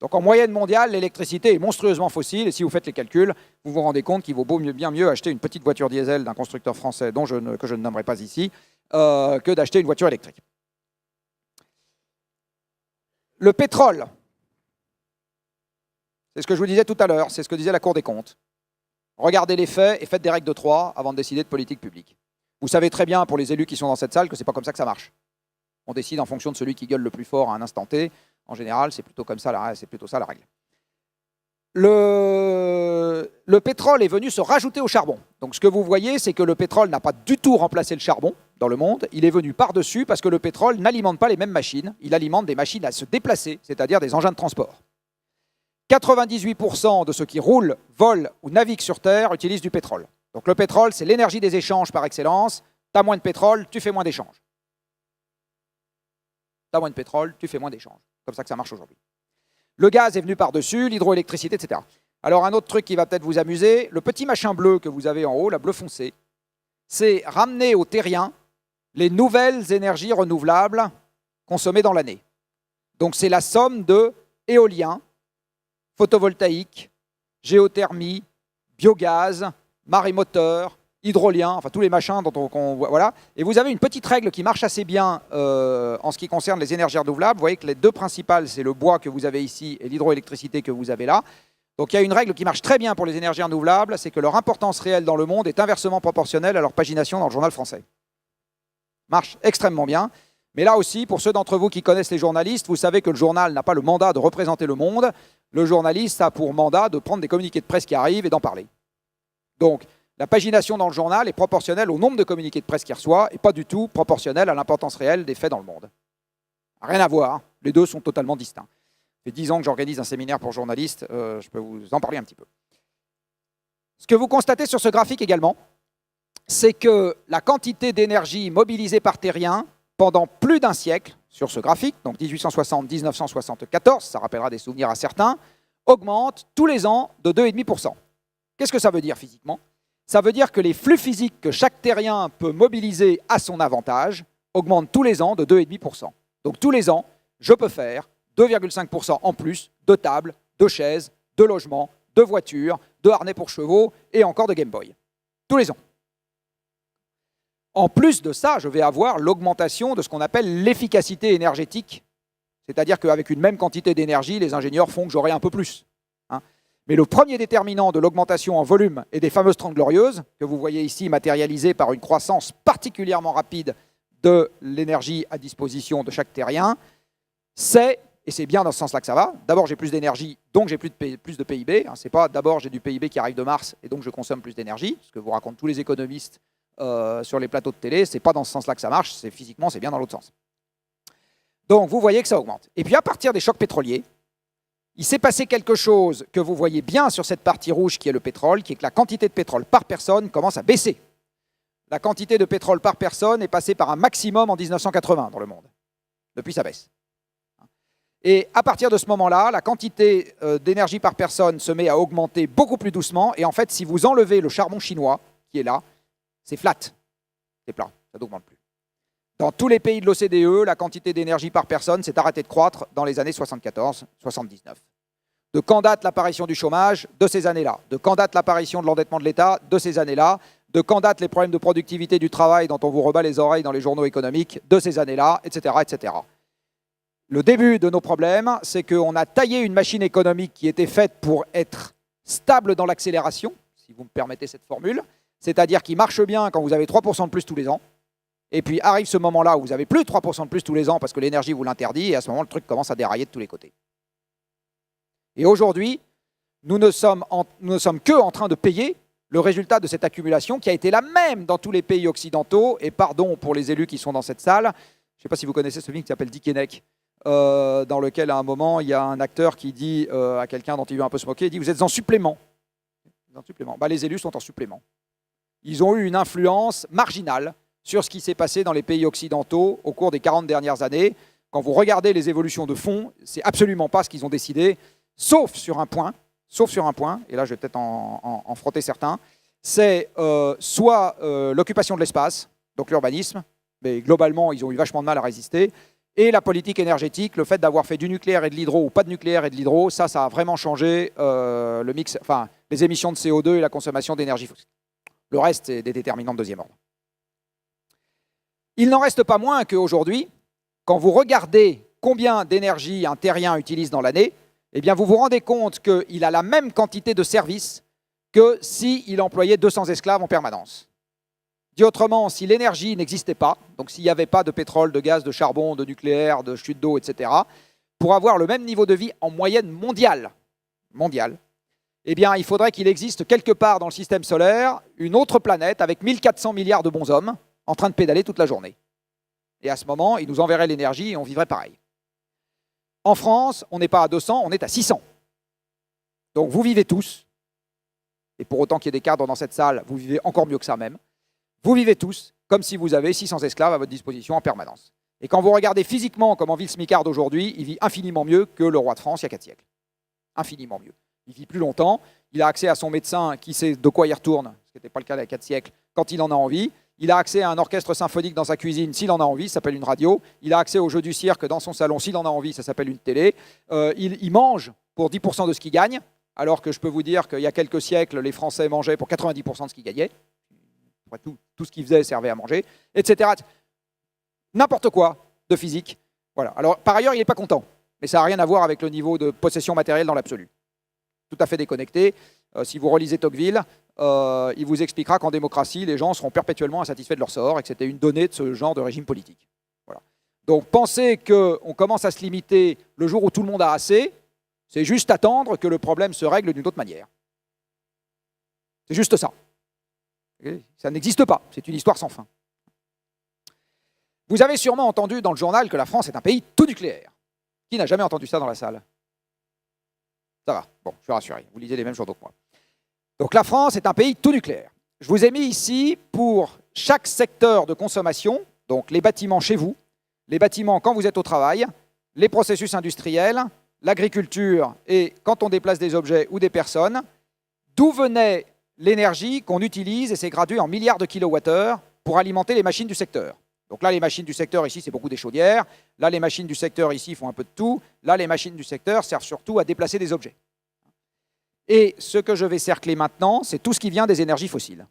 Donc en moyenne mondiale, l'électricité est monstrueusement fossile, et si vous faites les calculs, vous vous rendez compte qu'il vaut bien mieux acheter une petite voiture diesel d'un constructeur français que je ne nommerai pas ici, que d'acheter une voiture électrique. Le pétrole, c'est ce que je vous disais tout à l'heure, c'est ce que disait la Cour des comptes. Regardez les faits et faites des règles de 3 avant de décider de politique publique. Vous savez très bien, pour les élus qui sont dans cette salle, que ce n'est pas comme ça que ça marche. On décide en fonction de celui qui gueule le plus fort à un instant T. En général, c'est plutôt comme ça, c'est plutôt ça la règle. Le pétrole est venu se rajouter au charbon. Donc ce que vous voyez, c'est que le pétrole n'a pas du tout remplacé le charbon dans le monde. Il est venu par-dessus parce que le pétrole n'alimente pas les mêmes machines. Il alimente des machines à se déplacer, c'est-à-dire des engins de transport. 98% de ceux qui roulent, volent ou naviguent sur Terre utilisent du pétrole. Donc le pétrole, c'est l'énergie des échanges par excellence. Tu as moins de pétrole, tu fais moins d'échanges. Tu as moins de pétrole, tu fais moins d'échanges. Comme ça que ça marche aujourd'hui. Le gaz est venu par-dessus, l'hydroélectricité, etc. Alors un autre truc qui va peut-être vous amuser, le petit machin bleu que vous avez en haut, la bleu foncé, c'est ramener au terrien les nouvelles énergies renouvelables consommées dans l'année. Donc c'est la somme de éolien, photovoltaïque, géothermie, biogaz, marémoteur, hydrolien, enfin tous les machins dont on voit. Voilà. Et vous avez une petite règle qui marche assez bien en ce qui concerne les énergies renouvelables. Vous voyez que les deux principales, c'est le bois que vous avez ici et l'hydroélectricité que vous avez là. Donc il y a une règle qui marche très bien pour les énergies renouvelables, c'est que leur importance réelle dans le monde est inversement proportionnelle à leur pagination dans le journal français. Marche extrêmement bien. Mais là aussi, pour ceux d'entre vous qui connaissent les journalistes, vous savez que le journal n'a pas le mandat de représenter le monde. Le journaliste a pour mandat de prendre des communiqués de presse qui arrivent et d'en parler. Donc, la pagination dans le journal est proportionnelle au nombre de communiqués de presse qu'il reçoit et pas du tout proportionnelle à l'importance réelle des faits dans le monde. Rien à voir, les deux sont totalement distincts. Ça fait 10 ans que j'organise un séminaire pour journalistes, je peux vous en parler un petit peu. Ce que vous constatez sur ce graphique également, c'est que la quantité d'énergie mobilisée par terrien pendant plus d'un siècle, sur ce graphique, donc 1860-1974, ça rappellera des souvenirs à certains, augmente tous les ans de 2,5%. Qu'est-ce que ça veut dire physiquement? Ça veut dire que les flux physiques que chaque terrien peut mobiliser à son avantage augmentent tous les ans de 2,5%. Donc tous les ans, je peux faire 2,5% en plus de tables, de chaises, de logements, de voitures, de harnais pour chevaux et encore de Game Boy. Tous les ans. En plus de ça, je vais avoir l'augmentation de ce qu'on appelle l'efficacité énergétique. C'est-à-dire qu'avec une même quantité d'énergie, les ingénieurs font que j'aurai un peu plus. Mais le premier déterminant de l'augmentation en volume et des fameuses 30 glorieuses, que vous voyez ici matérialisées par une croissance particulièrement rapide de l'énergie à disposition de chaque terrien, c'est, et c'est bien dans ce sens-là que ça va, d'abord j'ai plus d'énergie, donc j'ai plus de PIB. C'est pas d'abord j'ai du PIB qui arrive de Mars et donc je consomme plus d'énergie, ce que vous racontent tous les économistes sur les plateaux de télé, c'est pas dans ce sens-là que ça marche, c'est physiquement c'est bien dans l'autre sens. Donc vous voyez que ça augmente. Et puis à partir des chocs pétroliers, il s'est passé quelque chose que vous voyez bien sur cette partie rouge qui est le pétrole, qui est que la quantité de pétrole par personne commence à baisser. La quantité de pétrole par personne est passée par un maximum en 1980 dans le monde. Depuis, ça baisse. Et à partir de ce moment-là, la quantité d'énergie par personne se met à augmenter beaucoup plus doucement. Et en fait, si vous enlevez le charbon chinois, qui est là, c'est flat, c'est plat, ça n'augmente plus. Dans tous les pays de l'OCDE, la quantité d'énergie par personne s'est arrêtée de croître dans les années 74-79. De quand date l'apparition du chômage? De ces années-là. De quand date l'apparition de l'endettement de l'État? De ces années-là. De quand date les problèmes de productivité du travail dont on vous rebat les oreilles dans les journaux économiques? De ces années-là, etc., etc. Le début de nos problèmes, c'est qu'on a taillé une machine économique qui était faite pour être stable dans l'accélération, si vous me permettez cette formule, c'est-à-dire qui marche bien quand vous avez 3% de plus tous les ans. Et puis arrive ce moment-là où vous avez plus de 3% de plus tous les ans parce que l'énergie vous l'interdit, et à ce moment, le truc commence à dérailler de tous les côtés. Et aujourd'hui, nous ne sommes que en train de payer le résultat de cette accumulation qui a été la même dans tous les pays occidentaux. Et pardon pour les élus qui sont dans cette salle, je ne sais pas si vous connaissez ce film qui s'appelle Dick et Nick, dans lequel à un moment, il y a un acteur qui dit à quelqu'un dont il veut un peu se moquer, il dit « Vous êtes en supplément ». Les élus sont en supplément. Ils ont eu une influence marginale sur ce qui s'est passé dans les pays occidentaux au cours des 40 dernières années. Quand vous regardez les évolutions de fond, c'est absolument pas ce qu'ils ont décidé, sauf sur un point, et là je vais peut-être en frotter certains, c'est soit l'occupation de l'espace, donc l'urbanisme, mais globalement ils ont eu vachement de mal à résister, et la politique énergétique, le fait d'avoir fait du nucléaire et de l'hydro ou pas de nucléaire et de l'hydro, ça a vraiment changé le mix, enfin les émissions de CO2 et la consommation d'énergie fossile. Le reste, c'est des déterminants de deuxième ordre. Il n'en reste pas moins qu'aujourd'hui, quand vous regardez combien d'énergie un terrien utilise dans l'année, eh bien vous vous rendez compte qu'il a la même quantité de services que s'il employait 200 esclaves en permanence. Dit autrement, si l'énergie n'existait pas, donc s'il n'y avait pas de pétrole, de gaz, de charbon, de nucléaire, de chute d'eau, etc., pour avoir le même niveau de vie en moyenne mondiale, eh bien il faudrait qu'il existe quelque part dans le système solaire une autre planète avec 1400 milliards de bonshommes en train de pédaler toute la journée. Et à ce moment, ils nous enverraient l'énergie et on vivrait pareil. En France, on n'est pas à 200, on est à 600. Donc vous vivez tous, et pour autant qu'il y ait des cadres dans cette salle, vous vivez encore mieux que ça même, vous vivez tous comme si vous avez 600 esclaves à votre disposition en permanence. Et quand vous regardez physiquement comment vit le smicard d'aujourd'hui, il vit infiniment mieux que le roi de France il y a 4 siècles. Infiniment mieux. Il vit plus longtemps, il a accès à son médecin qui sait de quoi il retourne, ce qui n'était pas le cas il y a 4 siècles, quand il en a envie. Il a accès à un orchestre symphonique dans sa cuisine s'il en a envie, ça s'appelle une radio. Il a accès au jeu du cirque dans son salon s'il en a envie, ça s'appelle une télé. Il mange pour 10% de ce qu'il gagne, alors que je peux vous dire qu'il y a quelques siècles, les Français mangeaient pour 90% de ce qu'ils gagnaient. Tout ce qu'ils faisaient servait à manger, etc. N'importe quoi de physique. Voilà. Alors, par ailleurs, il n'est pas content, mais ça n'a rien à voir avec le niveau de possession matérielle dans l'absolu. Tout à fait déconnecté. Si vous relisez Tocqueville, il vous expliquera qu'en démocratie, les gens seront perpétuellement insatisfaits de leur sort et que c'était une donnée de ce genre de régime politique. Voilà. Donc penser qu'on commence à se limiter le jour où tout le monde a assez, c'est juste attendre que le problème se règle d'une autre manière. C'est juste ça. Ça n'existe pas, c'est une histoire sans fin. Vous avez sûrement entendu dans le journal que la France est un pays tout nucléaire. Qui n'a jamais entendu ça dans la salle? Ça va, bon, je suis rassuré, vous lisez les mêmes journaux que moi. Donc la France est un pays tout nucléaire. Je vous ai mis ici pour chaque secteur de consommation, donc les bâtiments chez vous, les bâtiments quand vous êtes au travail, les processus industriels, l'agriculture et quand on déplace des objets ou des personnes, d'où venait l'énergie qu'on utilise, et c'est gradué en milliards de kilowattheures, pour alimenter les machines du secteur. Donc là, les machines du secteur, ici, c'est beaucoup des chaudières. Là, les machines du secteur, ici, font un peu de tout. Là, les machines du secteur servent surtout à déplacer des objets. Et ce que je vais cercler maintenant, c'est tout ce qui vient des énergies fossiles.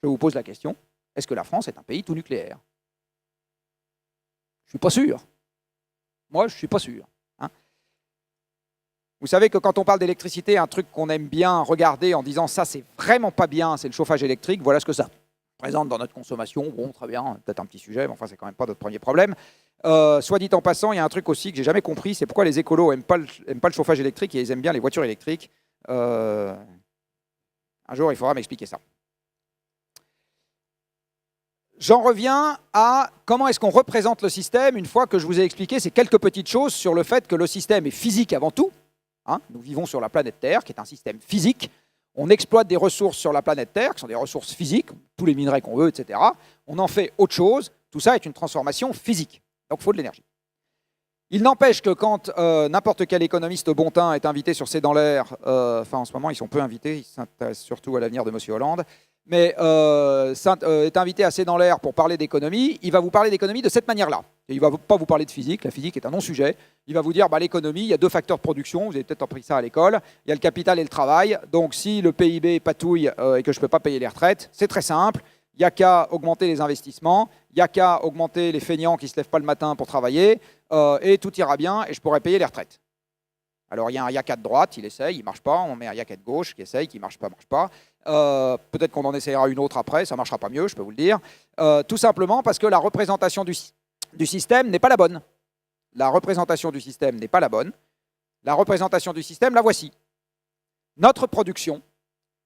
Je vous pose la question, est-ce que la France est un pays tout nucléaire? Je ne suis pas sûr. Moi, je ne suis pas sûr. Vous savez que quand on parle d'électricité, un truc qu'on aime bien regarder en disant ça, c'est vraiment pas bien, c'est le chauffage électrique. Voilà ce que ça présente dans notre consommation. Bon, très bien, peut-être un petit sujet, mais enfin, c'est quand même pas notre premier problème. Soit dit en passant, il y a un truc aussi que j'ai jamais compris, c'est pourquoi les écolos n'aiment pas le chauffage électrique et ils aiment bien les voitures électriques. Un jour, il faudra m'expliquer ça. J'en reviens à comment est-ce qu'on représente le système une fois que je vous ai expliqué ces quelques petites choses sur le fait que le système est physique avant tout. Nous vivons sur la planète Terre, qui est un système physique. On exploite des ressources sur la planète Terre, qui sont des ressources physiques, tous les minerais qu'on veut, etc. On en fait autre chose. Tout ça est une transformation physique. Donc, il faut de l'énergie. Il n'empêche que quand n'importe quel économiste bon teint est invité sur C'est dans l'air, en ce moment, ils sont peu invités, ils s'intéressent surtout à l'avenir de M. Hollande, mais est invité à C'est dans l'air pour parler d'économie, il va vous parler d'économie de cette manière-là. Et il ne va pas vous parler de physique, la physique est un non-sujet. Il va vous dire, l'économie, il y a deux facteurs de production, vous avez peut-être appris ça à l'école, il y a le capital et le travail. Donc si le PIB patouille et que je ne peux pas payer les retraites, c'est très simple. Il n'y a qu'à augmenter les investissements, il n'y a qu'à augmenter les feignants qui ne se lèvent pas le matin pour travailler, et tout ira bien, et je pourrai payer les retraites. Alors il y a un Yaka de droite, il essaye, il ne marche pas, on met un Yaka de gauche qui essaye, qui ne marche pas, peut-être qu'on en essayera une autre après, ça ne marchera pas mieux, je peux vous le dire. Tout simplement parce que la représentation du système n'est pas la bonne. La représentation du système n'est pas la bonne. La représentation du système, la voici. Notre production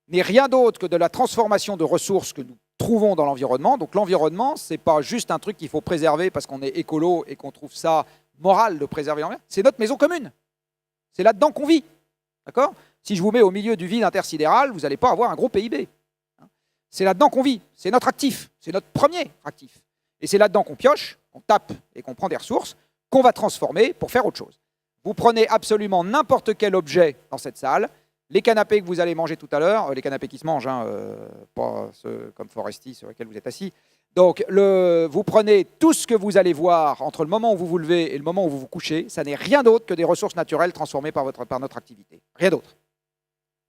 n'est rien d'autre que de la transformation de ressources que nous trouvons dans l'environnement. Donc l'environnement, ce n'est pas juste un truc qu'il faut préserver parce qu'on est écolo et qu'on trouve ça moral de préserver l'environnement. C'est notre maison commune. C'est là-dedans qu'on vit. D'accord ? Si je vous mets au milieu du vide intersidéral, vous n'allez pas avoir un gros PIB. C'est là-dedans qu'on vit. C'est notre actif. C'est notre premier actif. Et c'est là-dedans qu'on pioche, qu'on tape et qu'on prend des ressources qu'on va transformer pour faire autre chose. Vous prenez absolument n'importe quel objet dans cette salle. Les canapés que vous allez manger tout à l'heure, les canapés qui se mangent, pas ceux comme Foresti sur lesquels vous êtes assis. Donc, vous prenez tout ce que vous allez voir entre le moment où vous vous levez et le moment où vous vous couchez, ça n'est rien d'autre que des ressources naturelles transformées par notre activité. Rien d'autre.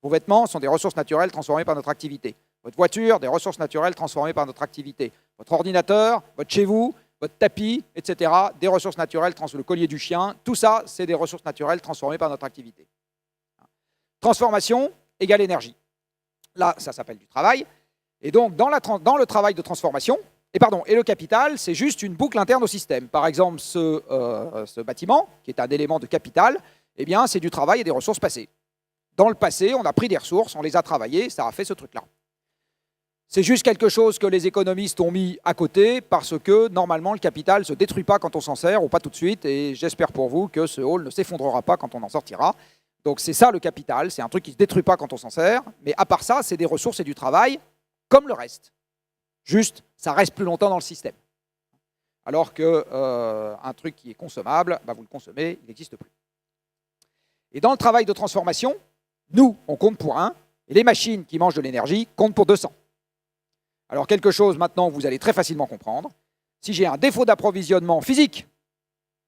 Vos vêtements sont des ressources naturelles transformées par notre activité. Votre voiture, des ressources naturelles transformées par notre activité. Votre ordinateur, votre chez vous, votre tapis, etc., des ressources naturelles, le collier du chien, tout ça, c'est des ressources naturelles transformées par notre activité. Transformation égale énergie. Là, ça s'appelle du travail. Et donc, dans le travail de transformation, et le capital, c'est juste une boucle interne au système. Par exemple, ce bâtiment, qui est un élément de capital, eh bien, c'est du travail et des ressources passées. Dans le passé, on a pris des ressources, on les a travaillées, ça a fait ce truc-là. C'est juste quelque chose que les économistes ont mis à côté parce que, normalement, le capital ne se détruit pas quand on s'en sert, ou pas tout de suite, et j'espère pour vous que ce hall ne s'effondrera pas quand on en sortira. Donc c'est ça le capital, c'est un truc qui ne se détruit pas quand on s'en sert, mais à part ça, c'est des ressources et du travail, comme le reste. Juste, ça reste plus longtemps dans le système. Alors qu'un truc qui est consommable, vous le consommez, il n'existe plus. Et dans le travail de transformation, nous, on compte pour 1, et les machines qui mangent de l'énergie comptent pour 200. Alors quelque chose maintenant que vous allez très facilement comprendre, si j'ai un défaut d'approvisionnement physique,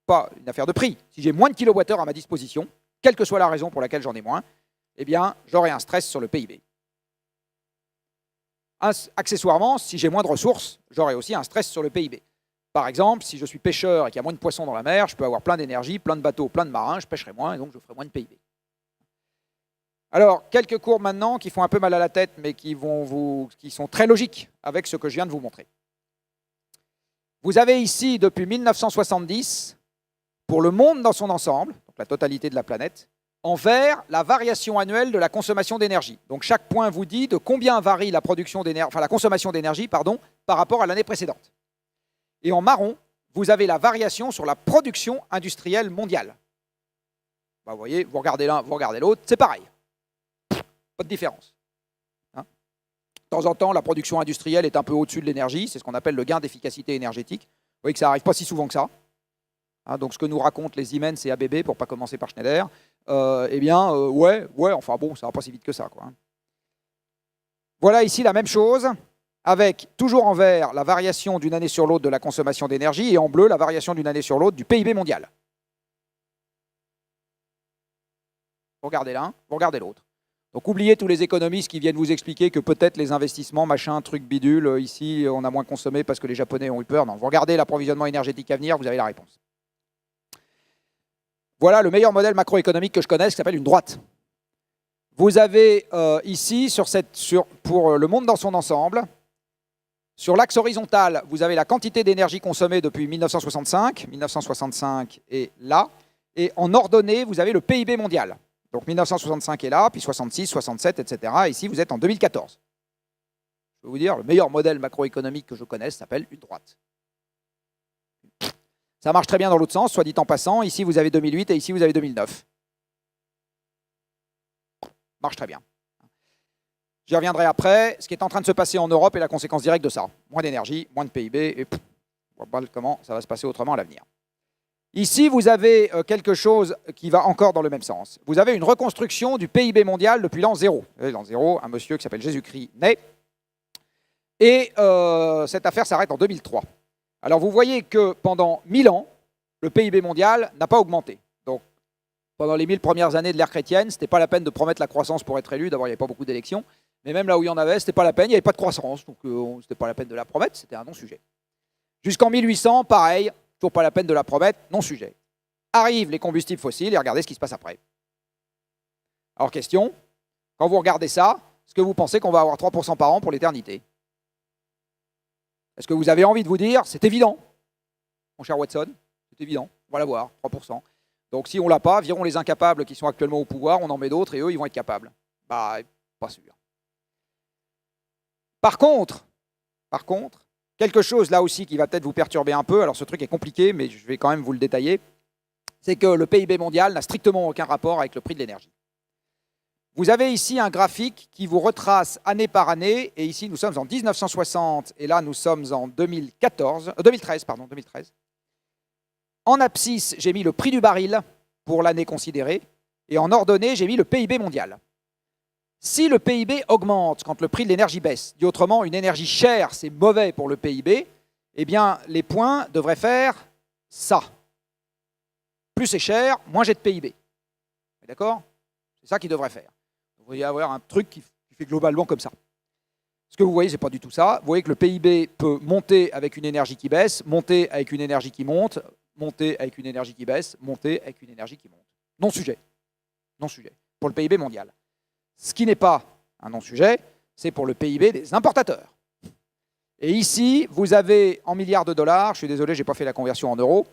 pas une affaire de prix, si j'ai moins de kilowattheures à ma disposition, quelle que soit la raison pour laquelle j'en ai moins, eh bien, j'aurai un stress sur le PIB. Accessoirement, si j'ai moins de ressources, j'aurai aussi un stress sur le PIB. Par exemple, si je suis pêcheur et qu'il y a moins de poissons dans la mer, je peux avoir plein d'énergie, plein de bateaux, plein de marins, je pêcherai moins et donc je ferai moins de PIB. Alors, quelques courbes maintenant qui font un peu mal à la tête, mais qui sont très logiques avec ce que je viens de vous montrer. Vous avez ici, depuis 1970, pour le monde dans son ensemble, donc la totalité de la planète, en vert, la variation annuelle de la consommation d'énergie. Donc chaque point vous dit de combien varie la consommation d'énergie par rapport à l'année précédente. Et en marron, vous avez la variation sur la production industrielle mondiale. Vous voyez, vous regardez l'un, vous regardez l'autre, c'est pareil. Pas de différence. De temps en temps, la production industrielle est un peu au-dessus de l'énergie, c'est ce qu'on appelle le gain d'efficacité énergétique. Vous voyez que ça n'arrive pas si souvent que ça. Donc ce que nous racontent les Siemens et ABB, pour ne pas commencer par Schneider, ouais, enfin bon, ça ne va pas si vite que ça, quoi. Voilà ici la même chose, avec toujours en vert la variation d'une année sur l'autre de la consommation d'énergie et en bleu la variation d'une année sur l'autre du PIB mondial. Vous regardez l'un, vous regardez l'autre. Donc oubliez tous les économistes qui viennent vous expliquer que peut-être les investissements, machin, truc bidule, ici on a moins consommé parce que les Japonais ont eu peur. Non, vous regardez l'approvisionnement énergétique à venir, vous avez la réponse. Voilà le meilleur modèle macroéconomique que je connaisse qui s'appelle une droite. Vous avez ici, pour le monde dans son ensemble, sur l'axe horizontal, vous avez la quantité d'énergie consommée depuis 1965. 1965 est là. Et en ordonnée, vous avez le PIB mondial. Donc 1965 est là, puis 66, 67, etc. Et ici, vous êtes en 2014. Je peux vous dire, le meilleur modèle macroéconomique que je connaisse s'appelle une droite. Ça marche très bien dans l'autre sens, soit dit en passant. Ici, vous avez 2008 et ici, vous avez 2009. Marche très bien. J'y reviendrai après. Ce qui est en train de se passer en Europe est la conséquence directe de ça. Moins d'énergie, moins de PIB, et on voit pas comment ça va se passer autrement à l'avenir. Ici, vous avez quelque chose qui va encore dans le même sens. Vous avez une reconstruction du PIB mondial depuis l'an 0. L'an 0, un monsieur qui s'appelle Jésus-Christ naît. Et cette affaire s'arrête en 2003. Alors, vous voyez que pendant 1000 ans, le PIB mondial n'a pas augmenté. Donc, pendant les 1000 premières années de l'ère chrétienne, ce n'était pas la peine de promettre la croissance pour être élu. D'abord, il n'y avait pas beaucoup d'élections. Mais même là où il y en avait, ce n'était pas la peine. Il n'y avait pas de croissance. Donc, ce n'était pas la peine de la promettre. C'était un non-sujet. Jusqu'en 1800, pareil. Toujours pas la peine de la promettre, non-sujet. Arrivent les combustibles fossiles et regardez ce qui se passe après. Alors, question, quand vous regardez ça, est-ce que vous pensez qu'on va avoir 3% par an pour l'éternité? Est-ce que vous avez envie de vous dire, c'est évident, mon cher Watson, c'est évident, on va l'avoir, 3%. Donc si on ne l'a pas, virons les incapables qui sont actuellement au pouvoir, on en met d'autres et eux, ils vont être capables. Bah, pas sûr. Par contre, quelque chose là aussi qui va peut-être vous perturber un peu, alors ce truc est compliqué, mais je vais quand même vous le détailler, c'est que le PIB mondial n'a strictement aucun rapport avec le prix de l'énergie. Vous avez ici un graphique qui vous retrace année par année, et ici nous sommes en 1960, et là nous sommes en 2013. En abscisse, j'ai mis le prix du baril pour l'année considérée, et en ordonnée, j'ai mis le PIB mondial. Si le PIB augmente quand le prix de l'énergie baisse, dit autrement, une énergie chère, c'est mauvais pour le PIB, eh bien, les points devraient faire ça. Plus c'est cher, moins j'ai de PIB. D'accord? C'est ça qu'il devrait faire. Vous voyez avoir un truc qui fait globalement comme ça. Ce que vous voyez, ce n'est pas du tout ça. Vous voyez que le PIB peut monter avec une énergie qui baisse, monter avec une énergie qui monte, monter avec une énergie qui baisse, monter avec une énergie qui monte. Non-sujet. Non-sujet. Pour le PIB mondial. Ce qui n'est pas un non-sujet, c'est pour le PIB des importateurs. Et ici, vous avez en milliards de dollars, je suis désolé, je n'ai pas fait la conversion en euros,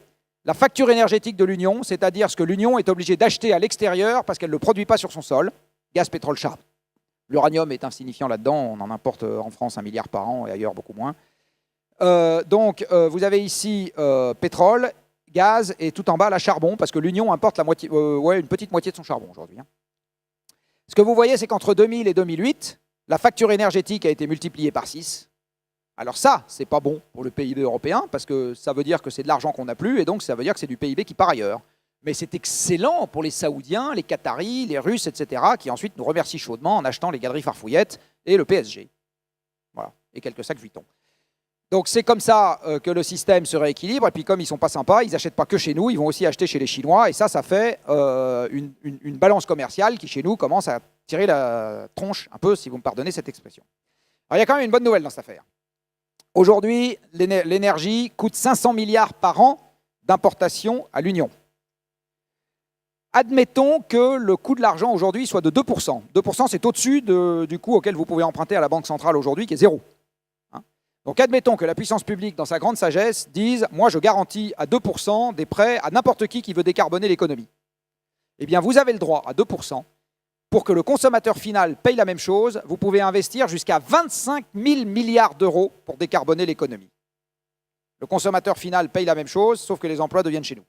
la facture énergétique de l'Union, c'est-à-dire ce que l'Union est obligée d'acheter à l'extérieur parce qu'elle ne le produit pas sur son sol, gaz, pétrole, charbon. L'uranium est insignifiant là-dedans, on en importe en France 1 milliard par an et ailleurs beaucoup moins. Donc, vous avez ici pétrole, gaz et tout en bas, la charbon, parce que l'Union importe la moitié, une petite moitié de son charbon aujourd'hui. Ce que vous voyez, c'est qu'entre 2000 et 2008, la facture énergétique a été multipliée par 6. Alors ça, c'est pas bon pour le PIB européen, parce que ça veut dire que c'est de l'argent qu'on n'a plus, et donc ça veut dire que c'est du PIB qui part ailleurs. Mais c'est excellent pour les Saoudiens, les Qataris, les Russes, etc., qui ensuite nous remercient chaudement en achetant les galeries Farfouillettes et le PSG. Voilà, et quelques sacs Vuitton. Donc c'est comme ça que le système se rééquilibre, et puis comme ils ne sont pas sympas, ils n'achètent pas que chez nous, ils vont aussi acheter chez les Chinois, et ça fait une balance commerciale qui, chez nous, commence à tirer la tronche un peu, si vous me pardonnez cette expression. Alors il y a quand même une bonne nouvelle dans cette affaire. Aujourd'hui, l'énergie coûte 500 milliards par an d'importation à l'Union. Admettons que le coût de l'argent aujourd'hui soit de 2%. 2%, c'est au-dessus du coût auquel vous pouvez emprunter à la Banque centrale aujourd'hui, qui est 0. Donc admettons que la puissance publique, dans sa grande sagesse, dise « moi je garantis à 2% des prêts à n'importe qui veut décarboner l'économie ». Eh bien vous avez le droit à 2%. Pour que le consommateur final paye la même chose, vous pouvez investir jusqu'à 25 000 milliards d'euros pour décarboner l'économie. Le consommateur final paye la même chose, sauf que les emplois deviennent chez nous.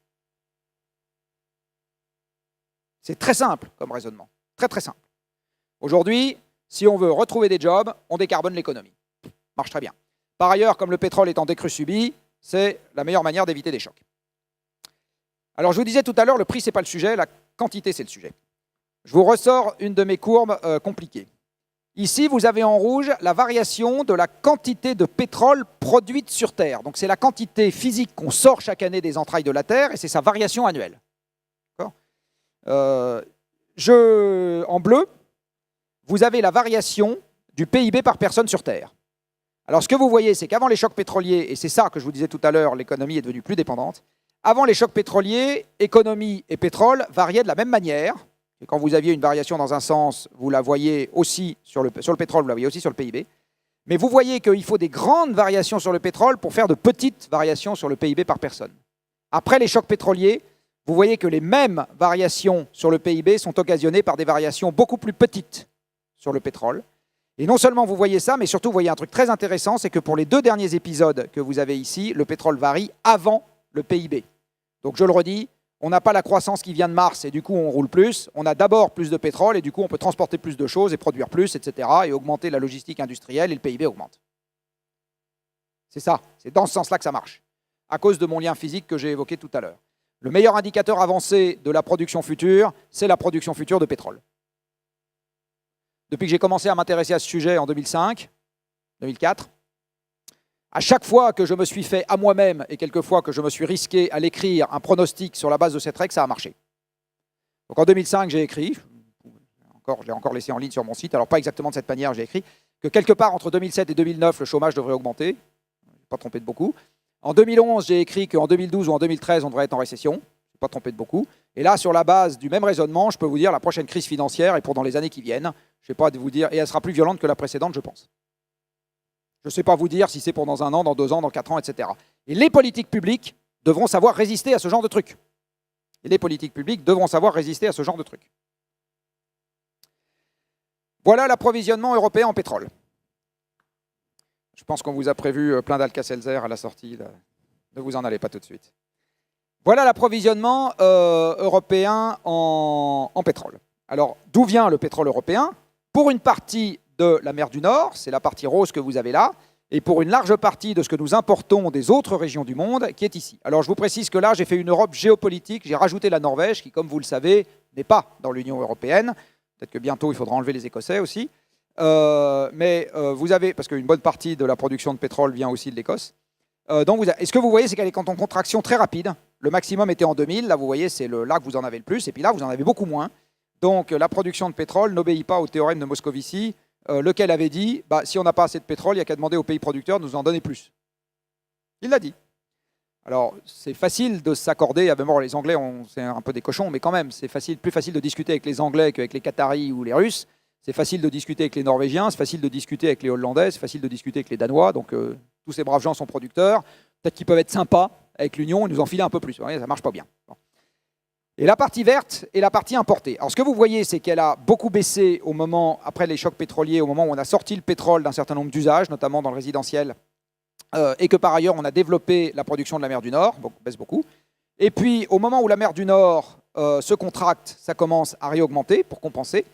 C'est très simple comme raisonnement, très très simple. Aujourd'hui, si on veut retrouver des jobs, on décarbone l'économie. Marche très bien. Par ailleurs, comme le pétrole est en décrue subie, c'est la meilleure manière d'éviter des chocs. Alors je vous disais tout à l'heure, le prix, ce n'est pas le sujet, la quantité, c'est le sujet. Je vous ressors une de mes courbes compliquées. Ici, vous avez en rouge la variation de la quantité de pétrole produite sur Terre. Donc c'est la quantité physique qu'on sort chaque année des entrailles de la Terre et c'est sa variation annuelle. En bleu, vous avez la variation du PIB par personne sur Terre. Alors ce que vous voyez, c'est qu'avant les chocs pétroliers, et c'est ça que je vous disais tout à l'heure, l'économie est devenue plus dépendante, avant les chocs pétroliers, économie et pétrole variaient de la même manière. Et quand vous aviez une variation dans un sens, vous la voyez aussi sur le pétrole, vous la voyez aussi sur le PIB. Mais vous voyez qu'il faut des grandes variations sur le pétrole pour faire de petites variations sur le PIB par personne. Après les chocs pétroliers, vous voyez que les mêmes variations sur le PIB sont occasionnées par des variations beaucoup plus petites sur le pétrole. Et non seulement vous voyez ça, mais surtout vous voyez un truc très intéressant, c'est que pour les 2 derniers épisodes que vous avez ici, le pétrole varie avant le PIB. Donc je le redis, on n'a pas la croissance qui vient de Mars et du coup on roule plus. On a d'abord plus de pétrole et du coup on peut transporter plus de choses et produire plus, etc. et augmenter la logistique industrielle et le PIB augmente. C'est ça, c'est dans ce sens-là que ça marche, à cause de mon lien physique que j'ai évoqué tout à l'heure. Le meilleur indicateur avancé de la production future, c'est la production future de pétrole. Depuis que j'ai commencé à m'intéresser à ce sujet en 2005, 2004, à chaque fois que je me suis fait à moi-même et quelquefois que je me suis risqué à l'écrire un pronostic sur la base de cette règle, ça a marché. Donc en 2005, j'ai écrit, je l'ai encore laissé en ligne sur mon site, alors pas exactement de cette manière, j'ai écrit que quelque part entre 2007 et 2009, le chômage devrait augmenter. Je ne vais pas trompé de beaucoup. En 2011, j'ai écrit qu'en 2012 ou en 2013, on devrait être en récession. Je ne vais pas trompé de beaucoup. Et là, sur la base du même raisonnement, je peux vous dire la prochaine crise financière est pour dans les années qui viennent. Je ne sais pas vous dire, et elle sera plus violente que la précédente, je pense. Je ne sais pas vous dire si c'est pour dans 1 an, dans 2 ans, dans 4 ans, etc. Et les politiques publiques devront savoir résister à ce genre de truc. Et les politiques publiques devront savoir résister à ce genre de truc. Voilà l'approvisionnement européen en pétrole. Je pense qu'on vous a prévu plein d'Alka-Seltzer à la sortie. Là. Ne vous en allez pas tout de suite. Voilà l'approvisionnement européen en pétrole. Alors, d'où vient le pétrole européen? Pour une partie de la mer du Nord, c'est la partie rose que vous avez là, et pour une large partie de ce que nous importons des autres régions du monde, qui est ici. Alors, je vous précise que là, j'ai fait une Europe géopolitique, j'ai rajouté la Norvège, qui, comme vous le savez, n'est pas dans l'Union européenne. Peut-être que bientôt, il faudra enlever les Écossais aussi. Vous avez, parce qu'une bonne partie de la production de pétrole vient aussi de l'Écosse. Et ce que vous voyez, c'est qu'elle est en contraction très rapide. Le maximum était en 2000. Là, vous voyez, c'est là que vous en avez le plus. Et puis là, vous en avez beaucoup moins. Donc, la production de pétrole n'obéit pas au théorème de Moscovici, lequel avait dit, si on n'a pas assez de pétrole, il n'y a qu'à demander aux pays producteurs de nous en donner plus. Il l'a dit. Alors, c'est facile de s'accorder. Les Anglais, c'est un peu des cochons, mais quand même, c'est plus facile de discuter avec les Anglais qu'avec les Qataris ou les Russes. C'est facile de discuter avec les Norvégiens, c'est facile de discuter avec les Hollandais, c'est facile de discuter avec les Danois. Donc, tous ces braves gens sont producteurs. Peut-être qu'ils peuvent être sympas avec l'Union et nous en filer un peu plus. Ouais, ça ne marche pas bien. Bon. Et la partie verte est la partie importée. Alors, ce que vous voyez, c'est qu'elle a beaucoup baissé après les chocs pétroliers, au moment où on a sorti le pétrole d'un certain nombre d'usages, notamment dans le résidentiel, et que par ailleurs, on a développé la production de la mer du Nord, baisse beaucoup. Et puis, au moment où la mer du Nord se contracte, ça commence à réaugmenter pour compenser.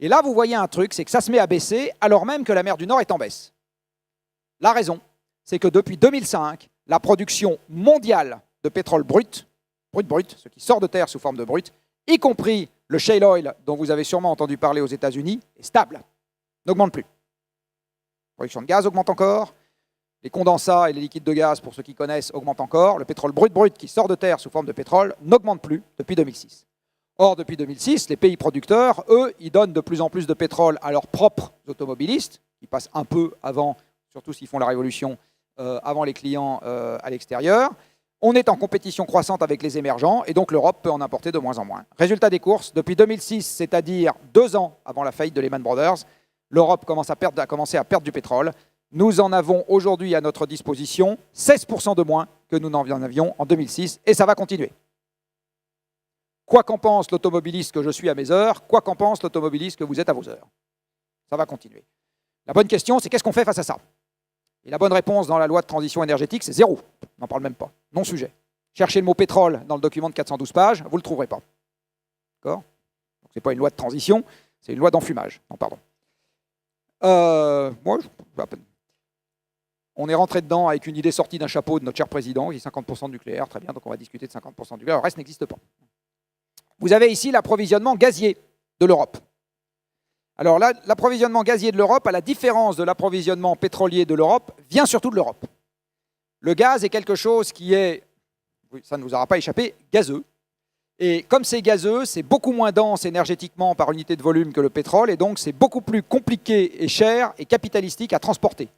Et là, vous voyez un truc, c'est que ça se met à baisser alors même que la mer du Nord est en baisse. La raison, c'est que depuis 2005, la production mondiale de pétrole brut, ce qui sort de terre sous forme de brut, y compris le shale oil dont vous avez sûrement entendu parler aux États-Unis, est stable, n'augmente plus. La production de gaz augmente encore, les condensats et les liquides de gaz, pour ceux qui connaissent, augmentent encore, le pétrole brut qui sort de terre sous forme de pétrole n'augmente plus depuis 2006. Or, depuis 2006, les pays producteurs, eux, ils donnent de plus en plus de pétrole à leurs propres automobilistes, qui passent un peu avant, surtout s'ils font la révolution, avant les clients à l'extérieur. On est en compétition croissante avec les émergents, et donc l'Europe peut en importer de moins en moins. Résultat des courses, depuis 2006, c'est-à-dire 2 ans avant la faillite de Lehman Brothers, l'Europe a commencé à perdre du pétrole. Nous en avons aujourd'hui à notre disposition 16% de moins que nous n'en avions en 2006, et ça va continuer. Quoi qu'en pense l'automobiliste que je suis à mes heures, quoi qu'en pense l'automobiliste que vous êtes à vos heures. Ça va continuer. La bonne question, c'est qu'est-ce qu'on fait face à ça? Et la bonne réponse dans la loi de transition énergétique, c'est 0. On n'en parle même pas. Non-sujet. Cherchez le mot pétrole dans le document de 412 pages, vous ne le trouverez pas. D'accord? Ce n'est pas une loi de transition, c'est une loi d'enfumage. Non, pardon. On est rentré dedans avec une idée sortie d'un chapeau de notre cher président, qui est 50% de nucléaire. Très bien, donc on va discuter de 50% de nucléaire. Le reste n'existe pas. Vous avez ici l'approvisionnement gazier de l'Europe. Alors là, l'approvisionnement gazier de l'Europe, à la différence de l'approvisionnement pétrolier de l'Europe, vient surtout de l'Europe. Le gaz est quelque chose qui est, ça ne nous aura pas échappé, gazeux. Et comme c'est gazeux, c'est beaucoup moins dense énergétiquement par unité de volume que le pétrole, et donc c'est beaucoup plus compliqué et cher et capitalistique à transporter.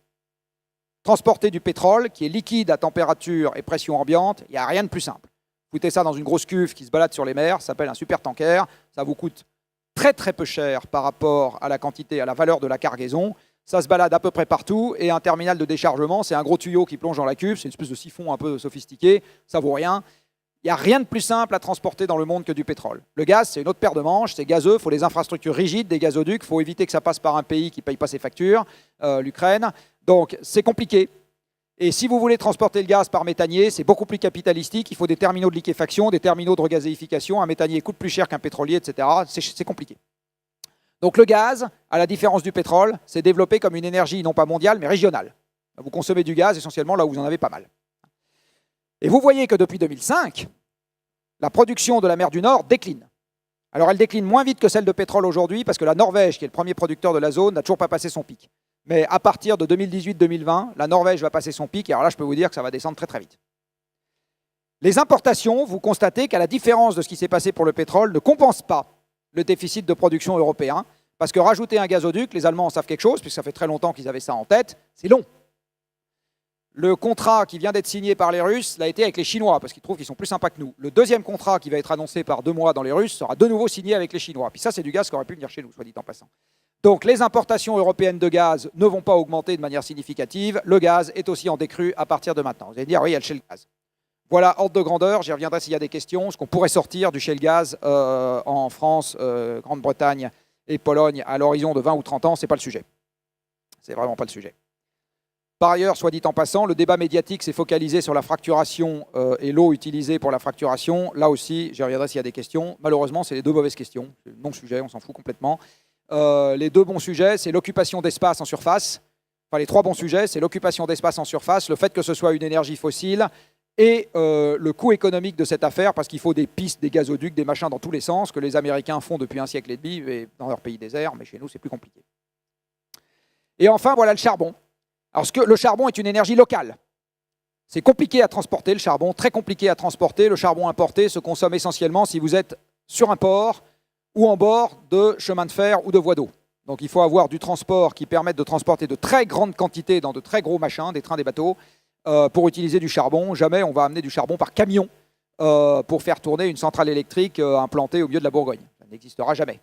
Transporter du pétrole, qui est liquide à température et pression ambiante, il n'y a rien de plus simple. Foutez ça dans une grosse cuve qui se balade sur les mers, ça s'appelle un supertanker, ça vous coûte très très peu cher par rapport à la quantité, à la valeur de la cargaison. Ça se balade à peu près partout, et un terminal de déchargement, c'est un gros tuyau qui plonge dans la cuve, c'est une espèce de siphon un peu sophistiqué, ça vaut rien. Il n'y a rien de plus simple à transporter dans le monde que du pétrole. Le gaz, c'est une autre paire de manches, c'est gazeux, il faut des infrastructures rigides, des gazoducs, il faut éviter que ça passe par un pays qui ne paye pas ses factures, l'Ukraine. Donc c'est compliqué. Et si vous voulez transporter le gaz par méthanier, c'est beaucoup plus capitalistique, il faut des terminaux de liquéfaction, des terminaux de regazéification, un méthanier coûte plus cher qu'un pétrolier, etc. C'est compliqué. Donc le gaz, à la différence du pétrole, c'est développé comme une énergie non pas mondiale, mais régionale. Vous consommez du gaz essentiellement là où vous en avez pas mal. Et vous voyez que depuis 2005, la production de la mer du Nord décline. Alors elle décline moins vite que celle de pétrole aujourd'hui, parce que la Norvège, qui est le premier producteur de la zone, n'a toujours pas passé son pic. Mais à partir de 2018-2020, la Norvège va passer son pic, et alors là je peux vous dire que ça va descendre très très vite. Les importations, vous constatez qu'à la différence de ce qui s'est passé pour le pétrole, ne compensent pas le déficit de production européen, parce que rajouter un gazoduc, les Allemands en savent quelque chose, puisque ça fait très longtemps qu'ils avaient ça en tête, c'est long. Le contrat qui vient d'être signé par les Russes l'a été avec les Chinois, parce qu'ils trouvent qu'ils sont plus sympas que nous. Le deuxième contrat qui va être annoncé par 2 mois dans les Russes sera de nouveau signé avec les Chinois. Puis ça, c'est du gaz qui aurait pu venir chez nous, soit dit en passant. Donc les importations européennes de gaz ne vont pas augmenter de manière significative. Le gaz est aussi en décrue à partir de maintenant. Vous allez dire, oui, il y a le shale gaz. Voilà, ordre de grandeur, j'y reviendrai s'il y a des questions. Ce qu'on pourrait sortir du shale gaz en France, Grande-Bretagne et Pologne à l'horizon de 20 ou 30 ans, ce n'est pas le sujet. C'est vraiment pas le sujet. Par ailleurs, soit dit en passant, le débat médiatique s'est focalisé sur la fracturation et l'eau utilisée pour la fracturation. Là aussi, j'y reviendrai s'il y a des questions. Malheureusement, c'est les 2 mauvaises questions. C'est le non-sujet, on s'en fout complètement. Les 2 bons sujets, c'est l'occupation d'espace en surface. Enfin, les 3 bons sujets, c'est l'occupation d'espace en surface, le fait que ce soit une énergie fossile et le coût économique de cette affaire, parce qu'il faut des pistes, des gazoducs, des machins dans tous les sens, que les Américains font depuis 1 siècle et demi dans leur pays désert, mais chez nous, c'est plus compliqué. Et enfin, voilà le charbon. Alors, le charbon est une énergie locale. C'est compliqué à transporter, le charbon, très compliqué à transporter. Le charbon importé se consomme essentiellement si vous êtes sur un port ou en bord de chemin de fer ou de voies d'eau. Donc il faut avoir du transport qui permette de transporter de très grandes quantités dans de très gros machins, des trains, des bateaux, pour utiliser du charbon. Jamais on va amener du charbon par camion pour faire tourner une centrale électrique implantée au milieu de la Bourgogne. Ça n'existera jamais.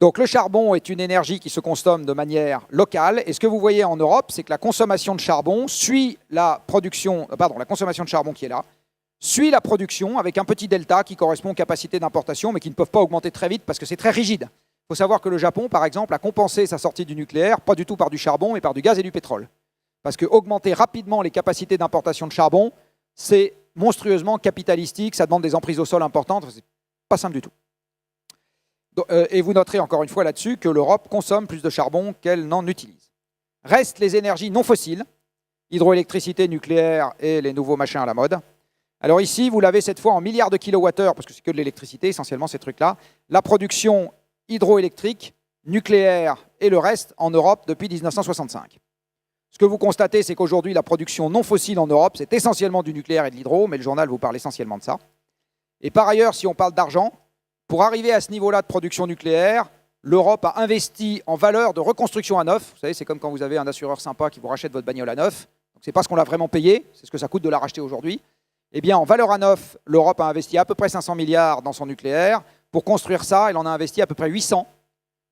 Donc le charbon est une énergie qui se consomme de manière locale, et ce que vous voyez en Europe, c'est que la consommation de charbon suit la production, la consommation de charbon qui est là, suit la production avec un petit delta qui correspond aux capacités d'importation, mais qui ne peuvent pas augmenter très vite parce que c'est très rigide. Il faut savoir que le Japon, par exemple, a compensé sa sortie du nucléaire, pas du tout par du charbon, mais par du gaz et du pétrole. Parce que augmenter rapidement les capacités d'importation de charbon, c'est monstrueusement capitalistique, ça demande des emprises au sol importantes, c'est pas simple du tout. Et vous noterez encore une fois là-dessus que l'Europe consomme plus de charbon qu'elle n'en utilise. Restent les énergies non fossiles, hydroélectricité, nucléaire et les nouveaux machins à la mode. Alors ici, vous l'avez cette fois en milliards de kilowattheures, parce que c'est que de l'électricité, essentiellement ces trucs-là. La production hydroélectrique, nucléaire et le reste en Europe depuis 1965. Ce que vous constatez, c'est qu'aujourd'hui, la production non fossile en Europe, c'est essentiellement du nucléaire et de l'hydro, mais le journal vous parle essentiellement de ça. Et par ailleurs, si on parle d'argent, pour arriver à ce niveau-là de production nucléaire, l'Europe a investi en valeur de reconstruction à neuf. Vous savez, c'est comme quand vous avez un assureur sympa qui vous rachète votre bagnole à neuf. Ce n'est pas ce qu'on l'a vraiment payé, c'est ce que ça coûte de la racheter aujourd'hui. Eh bien, en valeur à neuf, l'Europe a investi à peu près 500 milliards dans son nucléaire. Pour construire ça, elle en a investi à peu près 800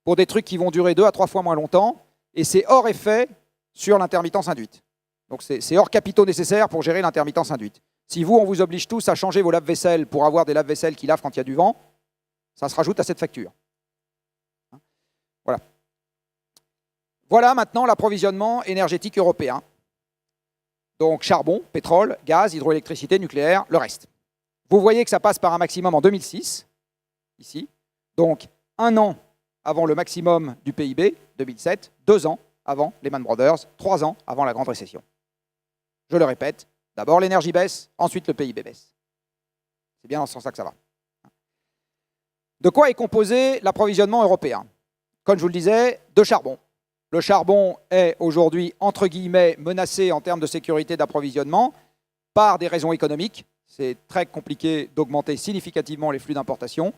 pour des trucs qui vont durer 2 à 3 fois moins longtemps. Et c'est hors effet sur l'intermittence induite. Donc c'est hors capitaux nécessaires pour gérer l'intermittence induite. Si vous, on vous oblige tous à changer vos lave-vaisselle pour avoir des lave-vaisselle qui lavent quand il y a du vent, ça se rajoute à cette facture. Voilà. Voilà maintenant l'approvisionnement énergétique européen. Donc charbon, pétrole, gaz, hydroélectricité, nucléaire, le reste. Vous voyez que ça passe par un maximum en 2006, ici. Donc 1 an avant le maximum du PIB, 2007, 2 ans avant Lehman Brothers, 3 ans avant la grande récession. Je le répète, d'abord l'énergie baisse, ensuite le PIB baisse. C'est bien dans ce sens-là que ça va. De quoi est composé l'approvisionnement européen? comme je vous le disais, de charbon. Le charbon est aujourd'hui, entre guillemets, menacé en termes de sécurité d'approvisionnement par des raisons économiques. C'est très compliqué d'augmenter significativement les flux d'importation,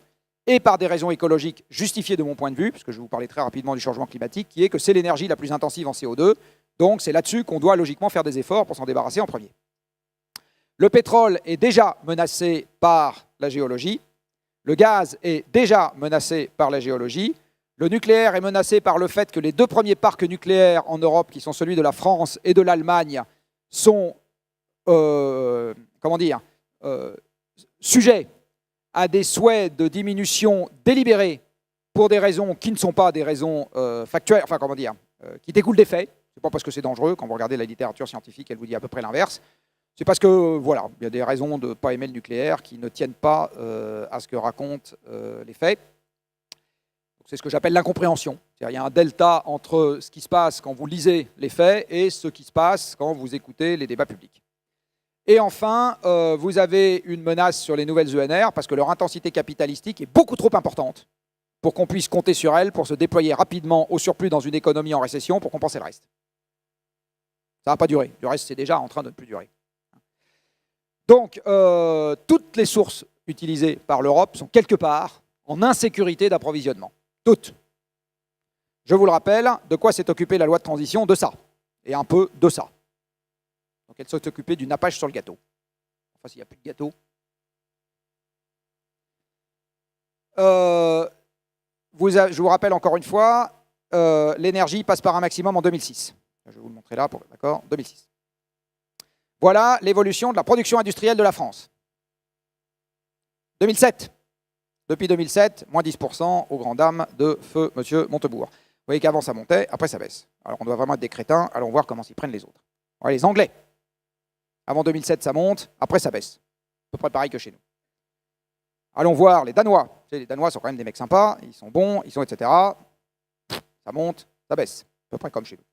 et par des raisons écologiques justifiées de mon point de vue, parce que je vais vous parler très rapidement du changement climatique, qui est que c'est l'énergie la plus intensive en CO2, donc c'est là-dessus qu'on doit logiquement faire des efforts pour s'en débarrasser en premier. Le pétrole est déjà menacé par la géologie, le gaz est déjà menacé par la géologie, le nucléaire est menacé par le fait que les deux premiers parcs nucléaires en Europe, qui sont celui de la France et de l'Allemagne, sont sujets à des souhaits de diminution délibérés pour des raisons qui ne sont pas des raisons factuelles, qui découlent des faits. Ce n'est pas parce que c'est dangereux, quand vous regardez la littérature scientifique, elle vous dit à peu près l'inverse. C'est parce que, voilà, il y a des raisons de ne pas aimer le nucléaire qui ne tiennent pas à ce que racontent les faits. C'est ce que j'appelle l'incompréhension. Il y a un delta entre ce qui se passe quand vous lisez les faits et ce qui se passe quand vous écoutez les débats publics. Et enfin, vous avez une menace sur les nouvelles ENR parce que leur intensité capitalistique est beaucoup trop importante pour qu'on puisse compter sur elles pour se déployer rapidement au surplus dans une économie en récession pour compenser le reste. Ça ne va pas durer. Le reste, c'est déjà en train de ne plus durer. Donc, toutes les sources utilisées par l'Europe sont quelque part en insécurité d'approvisionnement. Toutes. Je vous le rappelle, de quoi s'est occupée la loi de transition? De ça. Et un peu de ça. Donc elle s'est occupée du nappage sur le gâteau. Enfin, s'il n'y a plus de gâteau. Je vous rappelle encore une fois, l'énergie passe par un maximum en 2006. Je vais vous le montrer là, d'accord, 2006. Voilà l'évolution de la production industrielle de la France. 2007. Depuis 2007, moins 10% aux grandes dames de feu M. Montebourg. Vous voyez qu'avant ça montait, après ça baisse. Alors on doit vraiment être des crétins, allons voir comment s'y prennent les autres. Voilà, les Anglais. Avant 2007, ça monte, après ça baisse. À peu près pareil que chez nous. Allons voir les Danois. Vous savez, les Danois sont quand même des mecs sympas, ils sont bons, ils sont etc. Ça monte, ça baisse. À peu près comme chez nous.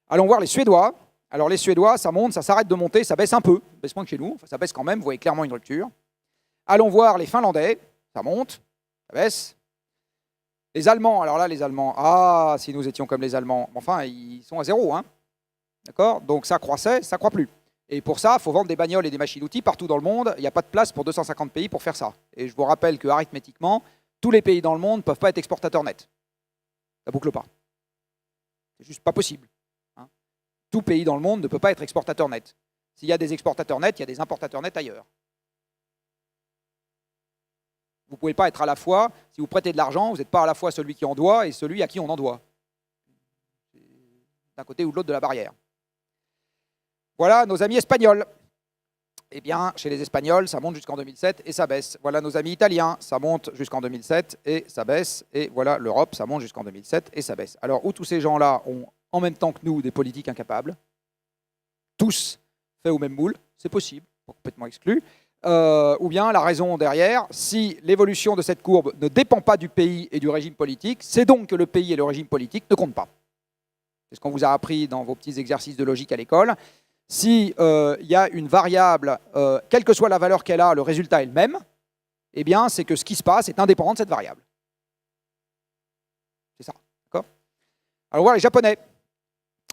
Allons voir les Suédois. Alors les Suédois, ça monte, ça s'arrête de monter, ça baisse un peu. Ça baisse moins que chez nous, enfin, ça baisse quand même, vous voyez clairement une rupture. Allons voir les Finlandais. Ça monte, ça baisse. Les Allemands, alors là, les Allemands, ah, si nous étions comme les Allemands, enfin, ils sont à zéro, hein. D'accord? Donc ça croissait, ça croît plus. Et pour ça, il faut vendre des bagnoles et des machines-outils partout dans le monde. Il n'y a pas de place pour 250 pays pour faire ça. Et je vous rappelle que, arithmétiquement, tous les pays dans le monde ne peuvent pas être exportateurs nets. Ça ne boucle pas. C'est juste pas possible. Hein. Tout pays dans le monde ne peut pas être exportateur net. S'il y a des exportateurs nets, il y a des importateurs nets ailleurs. Vous ne pouvez pas être à la fois, si vous prêtez de l'argent, vous n'êtes pas à la fois celui qui en doit et celui à qui on en doit. D'un côté ou de l'autre de la barrière. Voilà nos amis espagnols. Eh bien, chez les Espagnols, ça monte jusqu'en 2007 et ça baisse. Voilà nos amis italiens, ça monte jusqu'en 2007 et ça baisse. Et voilà l'Europe, ça monte jusqu'en 2007 et ça baisse. Alors, où tous ces gens-là ont, en même temps que nous, des politiques incapables, tous faits au même moule, c'est possible, pas complètement exclu. Ou bien la raison derrière, si l'évolution de cette courbe ne dépend pas du pays et du régime politique, c'est donc que le pays et le régime politique ne comptent pas. C'est ce qu'on vous a appris dans vos petits exercices de logique à l'école. Si y a une variable, quelle que soit la valeur qu'elle a, le résultat est le même, eh bien c'est que ce qui se passe est indépendant de cette variable. C'est ça, d'accord? Alors voilà les Japonais.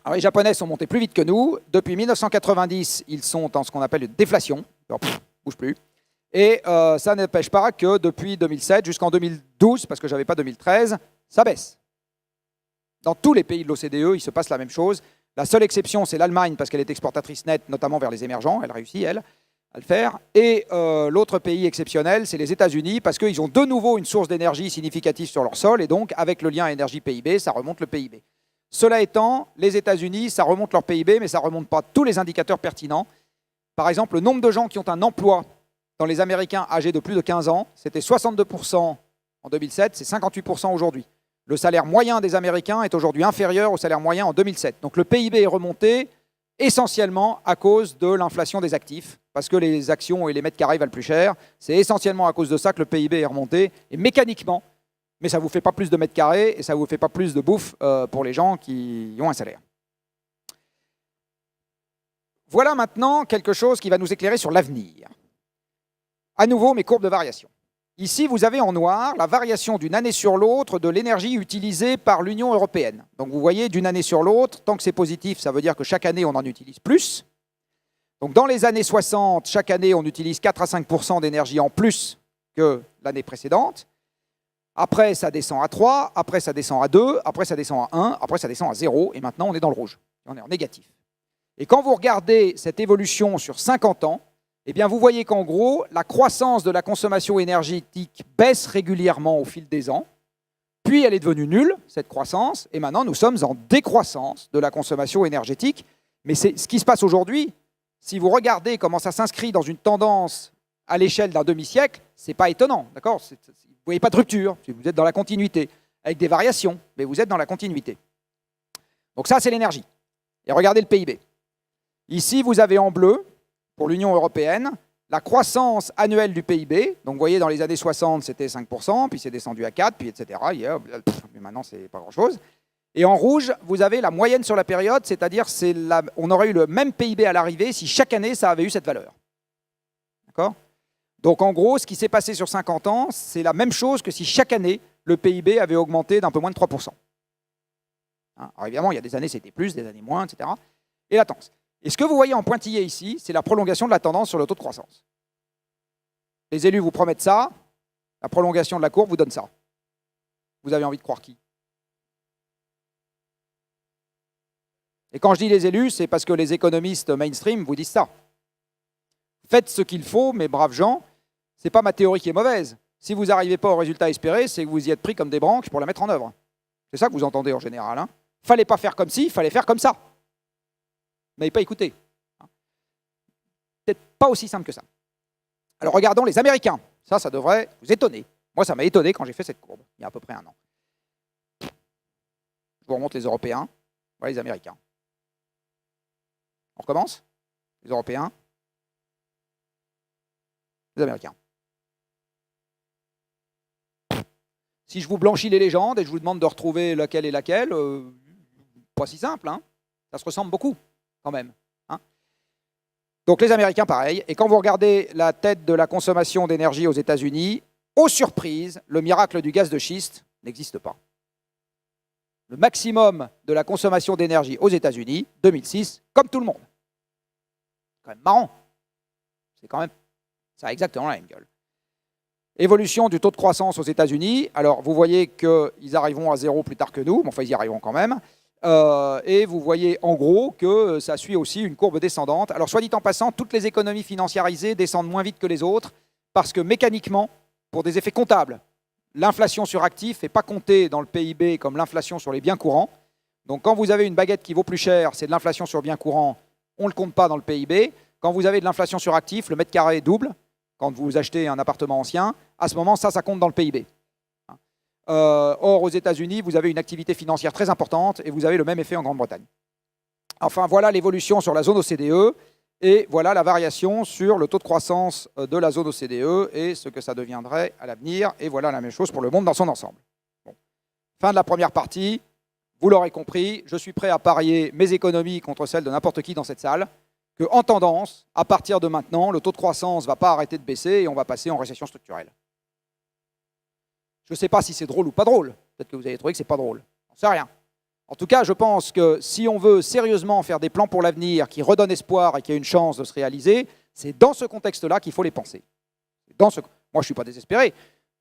Alors les Japonais sont montés plus vite que nous. Depuis 1990, ils sont dans ce qu'on appelle une déflation. Alors, bouge plus. Et ça n'empêche pas que depuis 2007 jusqu'en 2012, parce que je n'avais pas 2013, ça baisse. Dans tous les pays de l'OCDE, il se passe la même chose. La seule exception, c'est l'Allemagne, parce qu'elle est exportatrice nette, notamment vers les émergents. Elle réussit, elle, à le faire. Et l'autre pays exceptionnel, c'est les États-Unis, parce qu'ils ont de nouveau une source d'énergie significative sur leur sol. Et donc, avec le lien énergie-PIB, ça remonte le PIB. Cela étant, les États-Unis, ça remonte leur PIB, mais ça ne remonte pas tous les indicateurs pertinents. Par exemple, le nombre de gens qui ont un emploi dans les Américains âgés de plus de 15 ans, c'était 62% en 2007, c'est 58% aujourd'hui. Le salaire moyen des Américains est aujourd'hui inférieur au salaire moyen en 2007. Donc le PIB est remonté essentiellement à cause de l'inflation des actifs, parce que les actions et les mètres carrés valent plus cher. C'est essentiellement à cause de ça que le PIB est remonté, et mécaniquement, mais ça ne vous fait pas plus de mètres carrés, et ça ne vous fait pas plus de bouffe pour les gens qui ont un salaire. Voilà maintenant quelque chose qui va nous éclairer sur l'avenir. À nouveau, mes courbes de variation. Ici, vous avez en noir la variation d'une année sur l'autre de l'énergie utilisée par l'Union européenne. Donc vous voyez, d'une année sur l'autre, tant que c'est positif, ça veut dire que chaque année, on en utilise plus. Donc dans les années 60, chaque année, on utilise 4 à 5% d'énergie en plus que l'année précédente. Après, ça descend à 3, après, ça descend à 2, après, ça descend à 1, après, ça descend à 0, et maintenant, on est dans le rouge. On est en négatif. Et quand vous regardez cette évolution sur 50 ans, eh bien, vous voyez qu'en gros, la croissance de la consommation énergétique baisse régulièrement au fil des ans, puis elle est devenue nulle, cette croissance, et maintenant, nous sommes en décroissance de la consommation énergétique. Mais c'est ce qui se passe aujourd'hui. Si vous regardez comment ça s'inscrit dans une tendance à l'échelle d'un demi-siècle, ce n'est pas étonnant, d'accord ? Vous ne voyez pas de rupture, vous êtes dans la continuité, avec des variations, mais vous êtes dans la continuité. Donc ça, c'est l'énergie. Et regardez le PIB. Ici, vous avez en bleu, pour l'Union européenne, la croissance annuelle du PIB. Donc vous voyez, dans les années 60, c'était 5%, puis c'est descendu à 4%, puis etc. Mais maintenant, ce n'est pas grand-chose. Et en rouge, vous avez la moyenne sur la période, c'est-à-dire on aurait eu le même PIB à l'arrivée si chaque année, ça avait eu cette valeur. D'accord ? Donc en gros, ce qui s'est passé sur 50 ans, c'est la même chose que si chaque année, le PIB avait augmenté d'un peu moins de 3%. Alors évidemment, il y a des années, c'était plus, des années moins, etc. Et la tendance. Et ce que vous voyez en pointillé ici, c'est la prolongation de la tendance sur le taux de croissance. Les élus vous promettent ça, la prolongation de la courbe vous donne ça. Vous avez envie de croire qui ? Et quand je dis les élus, c'est parce que les économistes mainstream vous disent ça. Faites ce qu'il faut, mes braves gens, ce n'est pas ma théorie qui est mauvaise. Si vous n'arrivez pas au résultat espéré, c'est que vous y êtes pris comme des branches pour la mettre en œuvre. C'est ça que vous entendez en général. Hein. Fallait pas faire comme ci, il fallait faire comme ça. Vous n'avez pas écouté. Peut-être pas aussi simple que ça. Alors regardons les Américains. Ça devrait vous étonner. Moi, ça m'a étonné quand j'ai fait cette courbe, il y a à peu près un an. Je vous remonte les Européens, voilà les Américains. On recommence ? Les Européens. Les Américains. Si je vous blanchis les légendes et je vous demande de retrouver laquelle est laquelle, pas si simple, hein. Ça se ressemble beaucoup, quand même. Hein. Donc les Américains, pareil. Et quand vous regardez la tête de la consommation d'énergie aux États-Unis, aux surprises, le miracle du gaz de schiste n'existe pas. Le maximum de la consommation d'énergie aux États-Unis, 2006, comme tout le monde. C'est quand même marrant. C'est quand même, ça a exactement la même gueule. Évolution du taux de croissance aux États-Unis. Alors, vous voyez qu'ils arriveront à 0 plus tard que nous, mais enfin, ils y arriveront quand même. Et vous voyez en gros que ça suit aussi une courbe descendante. Alors, soit dit en passant, toutes les économies financiarisées descendent moins vite que les autres parce que mécaniquement, pour des effets comptables, l'inflation sur actifs n'est pas comptée dans le PIB comme l'inflation sur les biens courants. Donc, quand vous avez une baguette qui vaut plus cher, c'est de l'inflation sur biens courants, on ne le compte pas dans le PIB. Quand vous avez de l'inflation sur actifs, le mètre carré double. Quand vous achetez un appartement ancien, à ce moment, ça compte dans le PIB. Or, aux États-Unis, vous avez une activité financière très importante et vous avez le même effet en Grande-Bretagne. Enfin, voilà l'évolution sur la zone OCDE et voilà la variation sur le taux de croissance de la zone OCDE et ce que ça deviendrait à l'avenir. Et voilà la même chose pour le monde dans son ensemble. Bon. Fin de la première partie. Vous l'aurez compris, je suis prêt à parier mes économies contre celles de n'importe qui dans cette salle. Qu'en tendance, à partir de maintenant, le taux de croissance ne va pas arrêter de baisser et on va passer en récession structurelle. Je ne sais pas si c'est drôle ou pas drôle. Peut-être que vous avez trouvé que ce n'est pas drôle. On ne sait rien. En tout cas, je pense que si on veut sérieusement faire des plans pour l'avenir qui redonnent espoir et qui a une chance de se réaliser, c'est dans ce contexte-là qu'il faut les penser. Moi, je ne suis pas désespéré.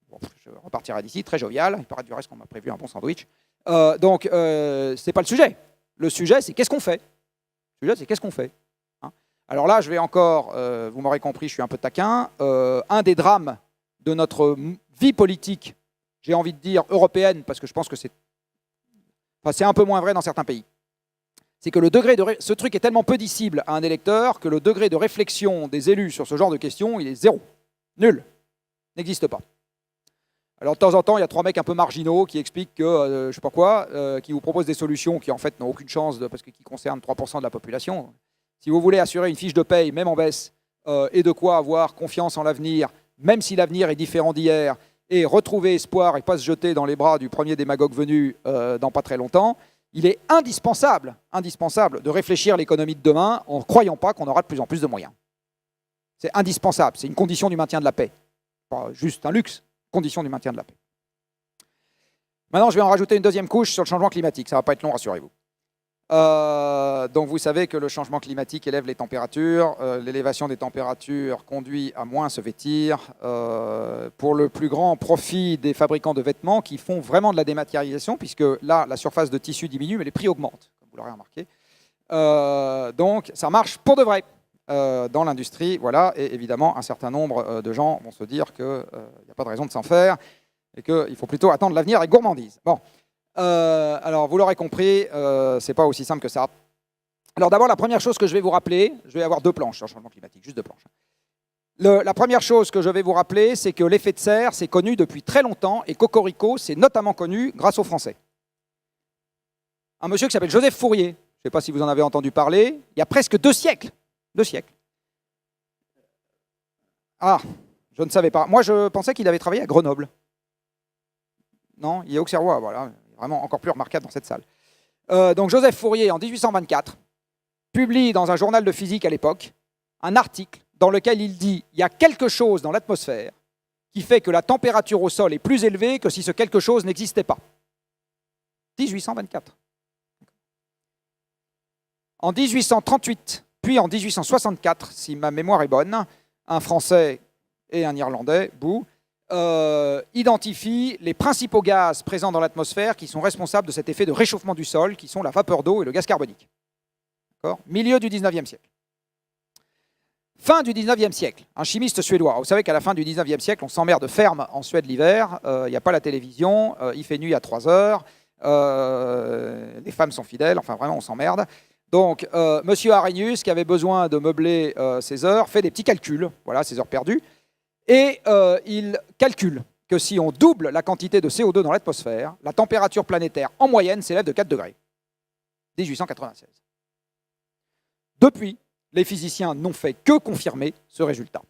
Bon, je repartirai d'ici, très jovial. Il paraît du reste qu'on m'a prévu un bon sandwich. Donc, ce n'est pas le sujet. Le sujet, c'est qu'est-ce qu'on fait. Le sujet, c'est qu'est-ce qu'on fait. Alors là, je vais encore, vous m'aurez compris, je suis un peu taquin, un des drames de notre vie politique, j'ai envie de dire européenne, parce que je pense que c'est un peu moins vrai dans certains pays, c'est que le degré ce truc est tellement peu dissible à un électeur que le degré de réflexion des élus sur ce genre de questions, il est zéro, nul, n'existe pas. Alors de temps en temps, il y a 3 mecs un peu marginaux qui expliquent que, je ne sais pas quoi, qui vous proposent des solutions qui en fait n'ont aucune chance, parce que qui concernent 3% de la population. Si vous voulez assurer une fiche de paye, même en baisse, et de quoi avoir confiance en l'avenir, même si l'avenir est différent d'hier, et retrouver espoir et ne pas se jeter dans les bras du premier démagogue venu dans pas très longtemps, il est indispensable de réfléchir l'économie de demain en ne croyant pas qu'on aura de plus en plus de moyens. C'est indispensable, c'est une condition du maintien de la paix. Pas juste un luxe, conditions du maintien de la paix. Maintenant, je vais en rajouter une deuxième couche sur le changement climatique. Ça ne va pas être long, rassurez-vous. Donc vous savez que le changement climatique élève les températures, l'élévation des températures conduit à moins se vêtir, pour le plus grand profit des fabricants de vêtements qui font vraiment de la dématérialisation, puisque là, la surface de tissu diminue, mais les prix augmentent, comme vous l'aurez remarqué. Donc ça marche pour de vrai dans l'industrie, voilà, et évidemment un certain nombre de gens vont se dire qu'il n'y a pas de raison de s'en faire, et qu'il faut plutôt attendre l'avenir avec gourmandise. Bon. Alors, vous l'aurez compris, c'est pas aussi simple que ça. Alors d'abord, la première chose que je vais vous rappeler, je vais avoir deux planches sur le changement climatique, juste deux planches. La première chose que je vais vous rappeler, c'est que l'effet de serre, c'est connu depuis très longtemps, et Cocorico, c'est notamment connu grâce aux Français. Un monsieur qui s'appelle Joseph Fourier, je ne sais pas si vous en avez entendu parler, il y a presque 2 siècles. 2 siècles. Ah, je ne savais pas. Moi, je pensais qu'il avait travaillé à Grenoble. Non, il est auxerrois, voilà. Vraiment encore plus remarquable dans cette salle. Donc Joseph Fourier, en 1824, publie dans un journal de physique à l'époque un article dans lequel il dit « Il y a quelque chose dans l'atmosphère qui fait que la température au sol est plus élevée que si ce quelque chose n'existait pas. » 1824. En 1838, puis en 1864, si ma mémoire est bonne, un Français et un Irlandais, Bou, identifient les principaux gaz présents dans l'atmosphère qui sont responsables de cet effet de réchauffement du sol, qui sont la vapeur d'eau et le gaz carbonique. Milieu du 19e siècle. Fin du 19e siècle, un chimiste suédois. Vous savez qu'à la fin du 19e siècle, on s'emmerde ferme en Suède l'hiver, il n'y a pas la télévision, il fait nuit à 3 heures, les femmes sont fidèles, enfin vraiment on s'emmerde. Donc, monsieur Arrhenius, qui avait besoin de meubler ses heures, fait des petits calculs, voilà, ses heures perdues, et il calcule que si on double la quantité de CO2 dans l'atmosphère, la température planétaire en moyenne s'élève de 4 degrés. 1896. Depuis, les physiciens n'ont fait que confirmer ce résultat.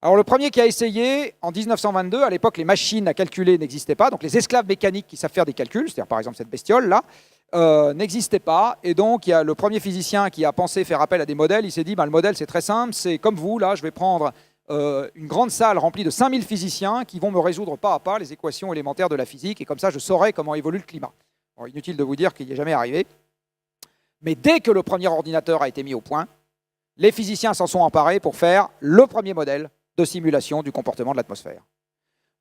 Alors le premier qui a essayé, en 1922, à l'époque les machines à calculer n'existaient pas, donc les esclaves mécaniques qui savent faire des calculs, c'est-à-dire par exemple cette bestiole-là, n'existait pas, et donc il y a le premier physicien qui a pensé faire appel à des modèles. Il s'est dit, le modèle c'est très simple, c'est comme vous, là je vais prendre une grande salle remplie de 5000 physiciens qui vont me résoudre pas à pas les équations élémentaires de la physique, et comme ça je saurai comment évolue le climat. Bon, inutile de vous dire qu'il n'y est jamais arrivé, mais dès que le premier ordinateur a été mis au point, les physiciens s'en sont emparés pour faire le premier modèle de simulation du comportement de l'atmosphère.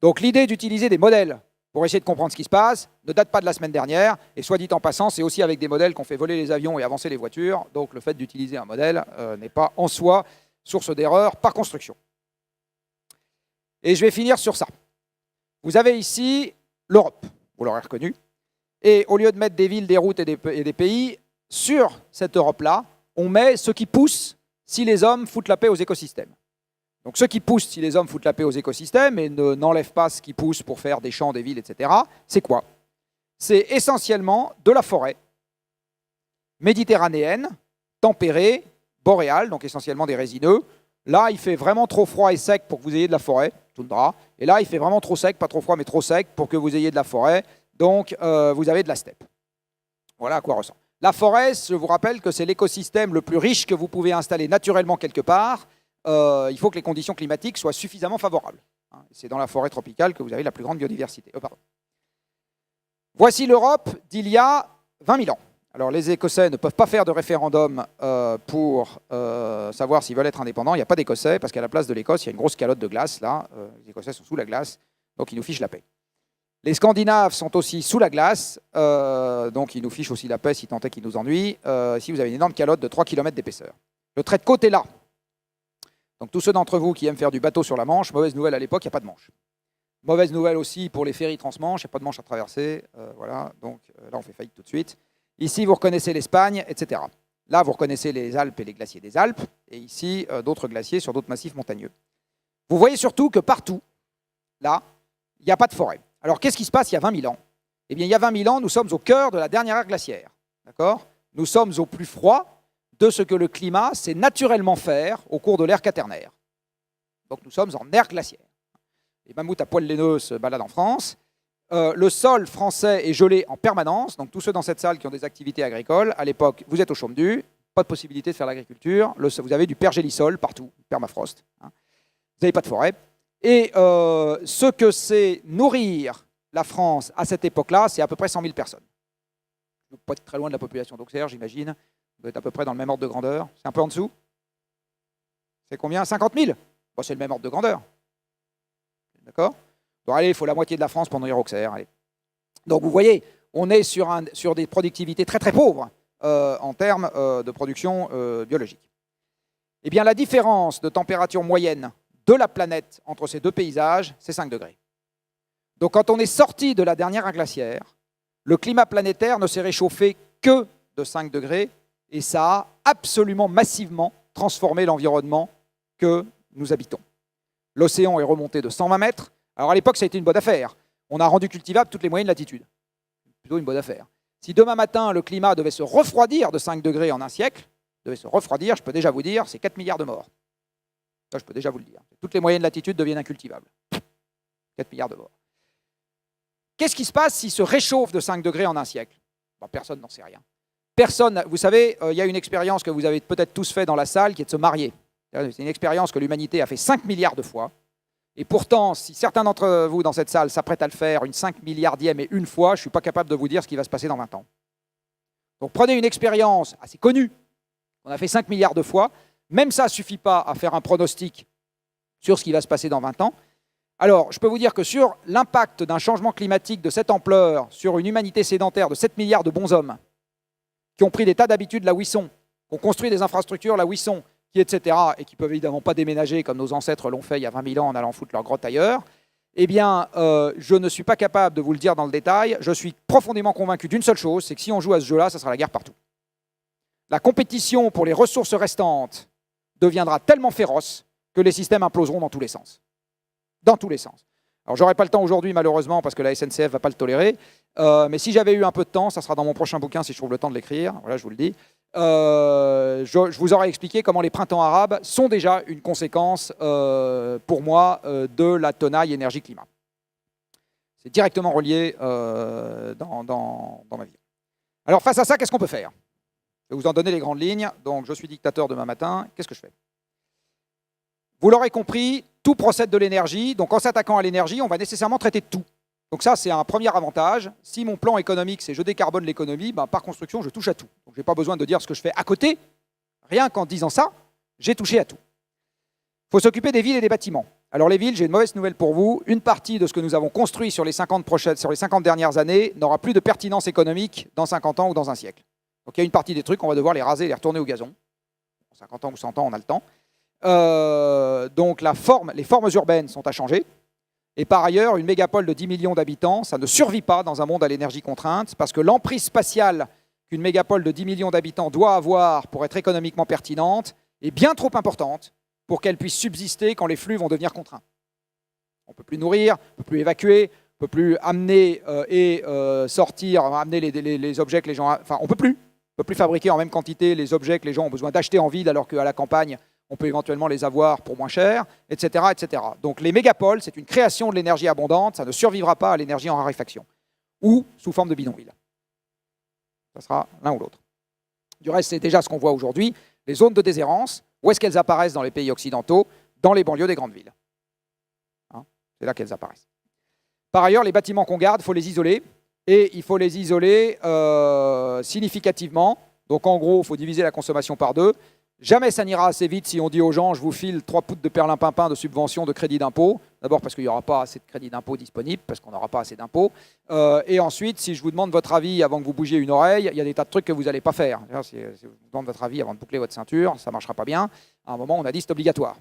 Donc l'idée d'utiliser des modèles pour essayer de comprendre ce qui se passe, ne date pas de la semaine dernière, et soit dit en passant, c'est aussi avec des modèles qu'on fait voler les avions et avancer les voitures, donc le fait d'utiliser un modèle n'est pas en soi source d'erreur par construction. Et je vais finir sur ça. Vous avez ici l'Europe, vous l'aurez reconnu, et au lieu de mettre des villes, des routes et des pays, sur cette Europe-là, on met ce qui pousse si les hommes foutent la paix aux écosystèmes. Donc ce qui pousse si les hommes foutent la paix aux écosystèmes et n'enlèvent pas ce qui pousse pour faire des champs, des villes, etc., c'est quoi? C'est essentiellement de la forêt méditerranéenne, tempérée, boréale, donc essentiellement des résineux. Là, il fait vraiment trop froid et sec pour que vous ayez de la forêt, toundra. Et là, il fait vraiment trop sec, pas trop froid, mais trop sec pour que vous ayez de la forêt. Donc, vous avez de la steppe. Voilà à quoi ressemble. La forêt, je vous rappelle que c'est l'écosystème le plus riche que vous pouvez installer naturellement quelque part. Il faut que les conditions climatiques soient suffisamment favorables. C'est dans la forêt tropicale que vous avez la plus grande biodiversité. Voici l'Europe d'il y a 20 000 ans. Alors les Écossais ne peuvent pas faire de référendum pour savoir s'ils veulent être indépendants. Il n'y a pas d'Écossais parce qu'à la place de l'Écosse, il y a une grosse calotte de glace. Là, les Écossais sont sous la glace, donc ils nous fichent la paix. Les Scandinaves sont aussi sous la glace, donc ils nous fichent aussi la paix si tant est qu'ils nous ennuient. Ici, vous avez une énorme calotte de 3 km d'épaisseur. Le trait de côte est là. Donc tous ceux d'entre vous qui aiment faire du bateau sur la Manche, mauvaise nouvelle à l'époque, il n'y a pas de Manche. Mauvaise nouvelle aussi pour les ferries transmanche, il n'y a pas de Manche à traverser. Voilà, donc là on fait faillite tout de suite. Ici vous reconnaissez l'Espagne, etc. Là vous reconnaissez les Alpes et les glaciers des Alpes, et ici d'autres glaciers sur d'autres massifs montagneux. Vous voyez surtout que partout, là, il n'y a pas de forêt. Alors qu'est-ce qui se passe il y a 20 000 ans? Eh bien il y a 20 000 ans, nous sommes au cœur de la dernière ère glaciaire. D'accord? Nous sommes au plus froid de ce que le climat sait naturellement faire au cours de l'ère quaternaire. Donc nous sommes en ère glaciaire. Les mammouths à poils laineux se baladent en France. Le sol français est gelé en permanence. Donc tous ceux dans cette salle qui ont des activités agricoles, à l'époque, vous êtes au chaume-du, pas de possibilité de faire l'agriculture. Vous avez du pergélisol partout, permafrost. Vous n'avez pas de forêt. Et ce que c'est nourrir la France à cette époque-là, c'est à peu près 100 000 personnes. Je ne veux pas être très loin de la population d'Auxerre, j'imagine. Vous doit être à peu près dans le même ordre de grandeur. C'est un peu en dessous. C'est combien? 50 000? Bon, c'est le même ordre de grandeur. D'accord? Bon, allez, il faut la moitié de la France pour nourrir Auxerre. Allez. Donc, vous voyez, on est sur des productivités très, très pauvres en termes de production biologique. Eh bien, la différence de température moyenne de la planète entre ces deux paysages, c'est 5 degrés. Donc, quand on est sorti de la dernière ère glaciaire, le climat planétaire ne s'est réchauffé que de 5 degrés et ça a absolument massivement transformé l'environnement que nous habitons. L'océan est remonté de 120 mètres. Alors, à l'époque, ça a été une bonne affaire. On a rendu cultivables toutes les moyennes latitudes. Plutôt une bonne affaire. Si demain matin, le climat devait se refroidir de 5 degrés en un siècle, je peux déjà vous dire, c'est 4 milliards de morts. Ça, je peux déjà vous le dire. Toutes les moyennes latitudes deviennent incultivables. 4 milliards de morts. Qu'est-ce qui se passe s'il se réchauffe de 5 degrés en un siècle? Bon, personne n'en sait rien. Personne, vous savez, il y a une expérience que vous avez peut-être tous fait dans la salle, qui est de se marier. C'est une expérience que l'humanité a fait 5 milliards de fois. Et pourtant, si certains d'entre vous dans cette salle s'apprêtent à le faire une 5 milliardième et une fois, je ne suis pas capable de vous dire ce qui va se passer dans 20 ans. Donc prenez une expérience assez connue, on a fait 5 milliards de fois, même ça ne suffit pas à faire un pronostic sur ce qui va se passer dans 20 ans. Alors, je peux vous dire que sur l'impact d'un changement climatique de cette ampleur sur une humanité sédentaire de 7 milliards de bonshommes qui ont pris des tas d'habitudes là où ils sont, qui ont construit des infrastructures là où ils sont, etc., et qui ne peuvent évidemment pas déménager comme nos ancêtres l'ont fait il y a 20 000 ans en allant foutre leur grotte ailleurs, eh bien, je ne suis pas capable de vous le dire dans le détail. Je suis profondément convaincu d'une seule chose, c'est que si on joue à ce jeu-là, ça sera la guerre partout. La compétition pour les ressources restantes deviendra tellement féroce que les systèmes imploseront dans tous les sens. Dans tous les sens. Alors, je n'aurai pas le temps aujourd'hui, malheureusement, parce que la SNCF ne va pas le tolérer. Mais si j'avais eu un peu de temps, ça sera dans mon prochain bouquin, si je trouve le temps de l'écrire. Voilà, je vous le dis. Je vous aurais expliqué comment les printemps arabes sont déjà une conséquence, pour moi, de la tenaille énergie-climat. C'est directement relié dans ma vie. Alors, face à ça, qu'est-ce qu'on peut faire? Je vais vous en donner les grandes lignes. Donc, je suis dictateur demain matin. Qu'est-ce que je fais? Vous l'aurez compris, tout procède de l'énergie. Donc, en s'attaquant à l'énergie, on va nécessairement traiter de tout. Donc ça, c'est un premier avantage. Si mon plan économique, c'est je décarbone l'économie, ben, par construction, je touche à tout. Donc, je n'ai pas besoin de dire ce que je fais à côté. Rien qu'en disant ça, j'ai touché à tout. Il faut s'occuper des villes et des bâtiments. Alors les villes, j'ai une mauvaise nouvelle pour vous. Une partie de ce que nous avons construit sur les 50 dernières années n'aura plus de pertinence économique dans 50 ans ou dans un siècle. Donc il y a une partie des trucs, on va devoir les raser et les retourner au gazon. 50 ans ou 100 ans, on a le temps. Donc les formes urbaines sont à changer. Et par ailleurs, une mégapole de 10 millions d'habitants, ça ne survit pas dans un monde à l'énergie contrainte, parce que l'emprise spatiale qu'une mégapole de 10 millions d'habitants doit avoir pour être économiquement pertinente est bien trop importante pour qu'elle puisse subsister quand les flux vont devenir contraints. On ne peut plus nourrir, on ne peut plus évacuer, on ne peut plus amener sortir, amener les objets que les gens... Enfin, on ne peut plus fabriquer en même quantité les objets que les gens ont besoin d'acheter en ville, alors qu'à la campagne, on peut éventuellement les avoir pour moins cher, etc., etc. Donc les mégapoles, c'est une création de l'énergie abondante, ça ne survivra pas à l'énergie en raréfaction, ou sous forme de bidonville. Ça sera l'un ou l'autre. Du reste, c'est déjà ce qu'on voit aujourd'hui, les zones de déshérence, où est-ce qu'elles apparaissent dans les pays occidentaux? Dans les banlieues des grandes villes. Hein, c'est là qu'elles apparaissent. Par ailleurs, les bâtiments qu'on garde, il faut les isoler, et il faut les isoler significativement. Donc en gros, il faut diviser la consommation par 2. Jamais ça n'ira assez vite si on dit aux gens, je vous file 3 poutres de perlimpinpin de subvention de crédit d'impôt. D'abord parce qu'il n'y aura pas assez de crédit d'impôt disponible, parce qu'on n'aura pas assez d'impôts. Et ensuite, si je vous demande votre avis avant que vous bougiez une oreille, il y a des tas de trucs que vous n'allez pas faire. Si je vous demande votre avis avant de boucler votre ceinture, ça ne marchera pas bien. À un moment, on a dit c'est obligatoire.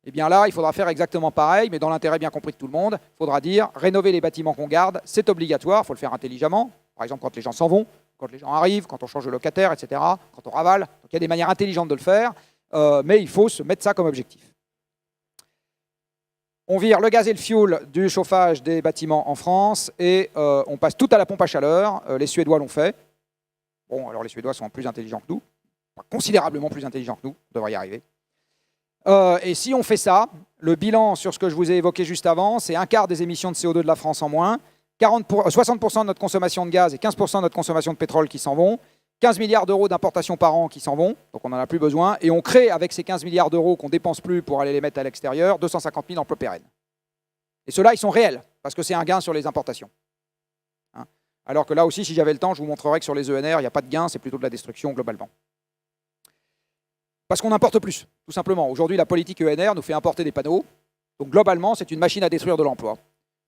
Et bien là, il faudra faire exactement pareil, mais dans l'intérêt bien compris de tout le monde, il faudra dire rénover les bâtiments qu'on garde, c'est obligatoire, il faut le faire intelligemment. Par exemple, quand les gens s'en vont, quand les gens arrivent, quand on change de locataire, etc., quand on ravale. Donc il y a des manières intelligentes de le faire, mais il faut se mettre ça comme objectif. On vire le gaz et le fioul du chauffage des bâtiments en France et on passe tout à la pompe à chaleur. Les Suédois l'ont fait. Bon, alors les Suédois sont plus intelligents que nous, considérablement plus intelligents que nous, on devrait y arriver. Et si on fait ça, le bilan sur ce que je vous ai évoqué juste avant, c'est un quart des émissions de CO2 de la France en moins, 60% de notre consommation de gaz et 15% de notre consommation de pétrole qui s'en vont, 15 milliards d'euros d'importations par an qui s'en vont, donc on n'en a plus besoin, et on crée avec ces 15 milliards d'euros qu'on ne dépense plus pour aller les mettre à l'extérieur, 250 000 emplois pérennes. Et ceux-là, ils sont réels, parce que c'est un gain sur les importations. Hein, alors que là aussi, si j'avais le temps, je vous montrerais que sur les ENR, il n'y a pas de gain, c'est plutôt de la destruction globalement. Parce qu'on importe plus, tout simplement. Aujourd'hui, la politique ENR nous fait importer des panneaux, donc globalement, c'est une machine à détruire de l'emploi.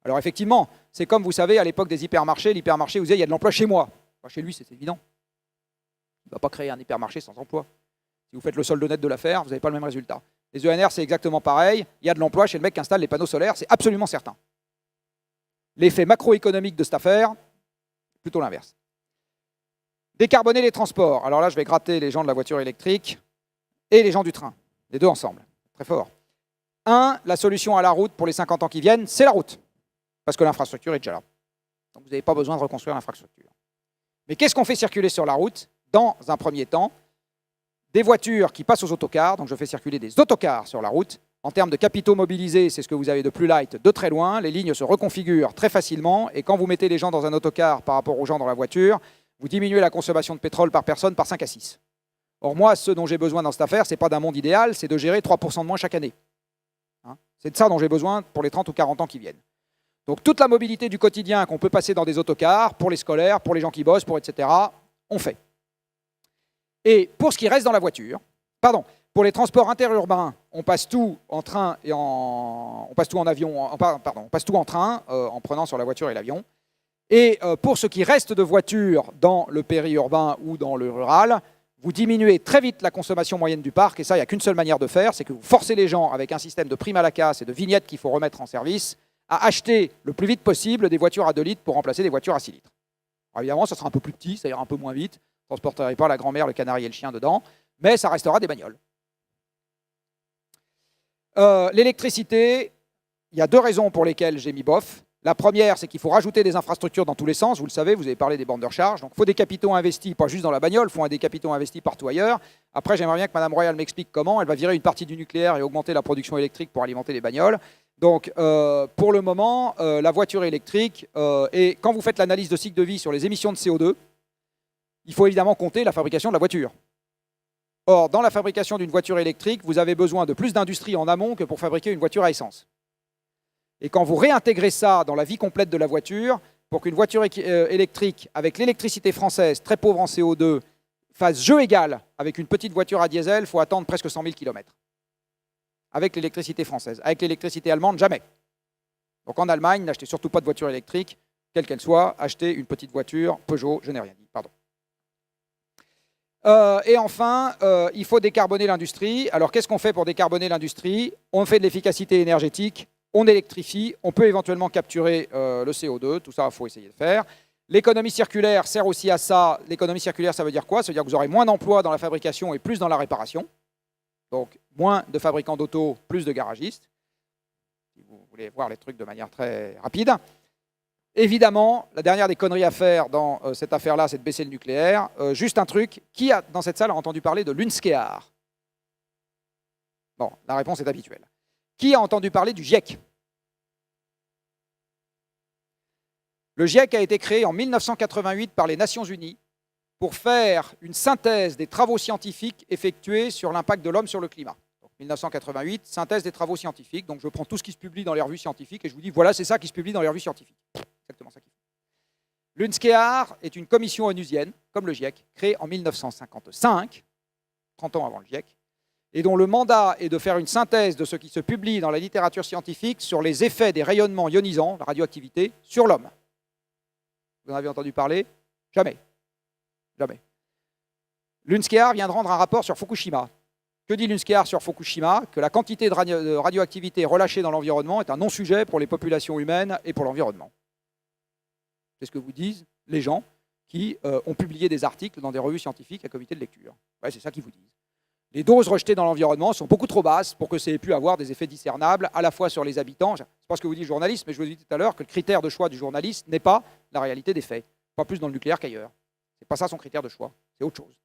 Alors effectivement, c'est comme vous savez, à l'époque des hypermarchés, l'hypermarché vous disait, il y a de l'emploi chez moi. Enfin, chez lui, c'est évident. Il ne va pas créer un hypermarché sans emploi. Si vous faites le solde net de l'affaire, vous n'avez pas le même résultat. Les ENR, c'est exactement pareil. Il y a de l'emploi chez le mec qui installe les panneaux solaires, c'est absolument certain. L'effet macroéconomique de cette affaire, plutôt l'inverse. Décarboner les transports. Alors là, je vais gratter les gens de la voiture électrique et les gens du train. Les deux ensemble. Très fort. La solution à la route pour les 50 ans qui viennent, c'est la route. Parce que l'infrastructure est déjà là. Donc vous n'avez pas besoin de reconstruire l'infrastructure. Mais qu'est-ce qu'on fait circuler sur la route? Dans un premier temps, des voitures qui passent aux autocars, donc je fais circuler des autocars sur la route. En termes de capitaux mobilisés, c'est ce que vous avez de plus light de très loin. Les lignes se reconfigurent très facilement. Et quand vous mettez les gens dans un autocar par rapport aux gens dans la voiture, vous diminuez la consommation de pétrole par personne par 5 à 6. Or moi, ce dont j'ai besoin dans cette affaire, ce n'est pas d'un monde idéal, c'est de gérer 3% de moins chaque année. Hein, c'est de ça dont j'ai besoin pour les 30 ou 40 ans qui viennent. Donc toute la mobilité du quotidien qu'on peut passer dans des autocars, pour les scolaires, pour les gens qui bossent, pour etc., on fait. Et pour ce qui reste dans la voiture, pour les transports interurbains, on passe tout en train et on passe tout en avion, on passe tout en train en prenant sur la voiture et l'avion. Et pour ce qui reste de voitures dans le périurbain ou dans le rural, vous diminuez très vite la consommation moyenne du parc, et ça, il n'y a qu'une seule manière de faire, c'est que vous forcez les gens, avec un système de prime à la casse et de vignettes qu'il faut remettre en service, à acheter le plus vite possible des voitures à 2 litres pour remplacer des voitures à 6 litres. Alors évidemment, ça sera un peu plus petit, ça ira un peu moins vite, vous ne transporterez pas la grand-mère, le canari et le chien dedans, mais ça restera des bagnoles. L'électricité, il y a 2 raisons pour lesquelles j'ai mis bof. La première, c'est qu'il faut rajouter des infrastructures dans tous les sens. Vous le savez, vous avez parlé des bornes de recharge. Donc il faut des capitaux investis, pas juste dans la bagnole, il faut des capitaux investis partout ailleurs. Après, j'aimerais bien que Mme Royal m'explique comment. Elle va virer une partie du nucléaire et augmenter la production électrique pour alimenter les bagnoles. Donc pour le moment, la voiture électrique, et quand vous faites l'analyse de cycle de vie sur les émissions de CO2, il faut évidemment compter la fabrication de la voiture. Or, dans la fabrication d'une voiture électrique, vous avez besoin de plus d'industrie en amont que pour fabriquer une voiture à essence. Et quand vous réintégrez ça dans la vie complète de la voiture, pour qu'une voiture électrique, avec l'électricité française, très pauvre en CO2, fasse jeu égal avec une petite voiture à diesel, il faut attendre presque 100 000 km. Avec l'électricité française. Avec l'électricité allemande, jamais. Donc en Allemagne, n'achetez surtout pas de voiture électrique, quelle qu'elle soit, achetez une petite voiture Peugeot, je n'ai rien dit, pardon. Et enfin, il faut décarboner l'industrie. Alors qu'est-ce qu'on fait pour décarboner l'industrie? On fait de l'efficacité énergétique, on électrifie, on peut éventuellement capturer le CO2, tout ça, il faut essayer de faire. L'économie circulaire sert aussi à ça. L'économie circulaire, ça veut dire quoi? Ça veut dire que vous aurez moins d'emplois dans la fabrication et plus dans la réparation. Donc, moins de fabricants d'auto, plus de garagistes. Si vous voulez voir les trucs de manière très rapide. Évidemment, la dernière des conneries à faire dans cette affaire-là, c'est de baisser le nucléaire. Juste un truc, qui dans cette salle a entendu parler de l'UNSCEAR? Bon, la réponse est habituelle. Qui a entendu parler du GIEC? Le GIEC a été créé en 1988 par les Nations Unies pour faire une synthèse des travaux scientifiques effectués sur l'impact de l'homme sur le climat. Donc, 1988, synthèse des travaux scientifiques. Donc je prends tout ce qui se publie dans les revues scientifiques et je vous dis, voilà, c'est ça qui se publie dans les revues scientifiques. Exactement ça qu'il faut. L'UNSCEAR est une commission onusienne, comme le GIEC, créée en 1955, 30 ans avant le GIEC, et dont le mandat est de faire une synthèse de ce qui se publie dans la littérature scientifique sur les effets des rayonnements ionisants, la radioactivité, sur l'homme. Vous en avez entendu parler? Jamais. Jamais. L'UNSCEAR vient de rendre un rapport sur Fukushima. Que dit l'UNSCEAR sur Fukushima? Que la quantité de radioactivité relâchée dans l'environnement est un non-sujet pour les populations humaines et pour l'environnement. C'est ce que vous disent les gens qui ont publié des articles dans des revues scientifiques à comité de lecture. Ouais, c'est ça qu'ils vous disent. Les doses rejetées dans l'environnement sont beaucoup trop basses pour que ça ait pu avoir des effets discernables à la fois sur les habitants. C'est pas ce que vous dit le journaliste, mais je vous ai dit tout à l'heure que le critère de choix du journaliste n'est pas la réalité des faits. Pas plus dans le nucléaire qu'ailleurs. C'est pas ça son critère de choix, c'est autre chose.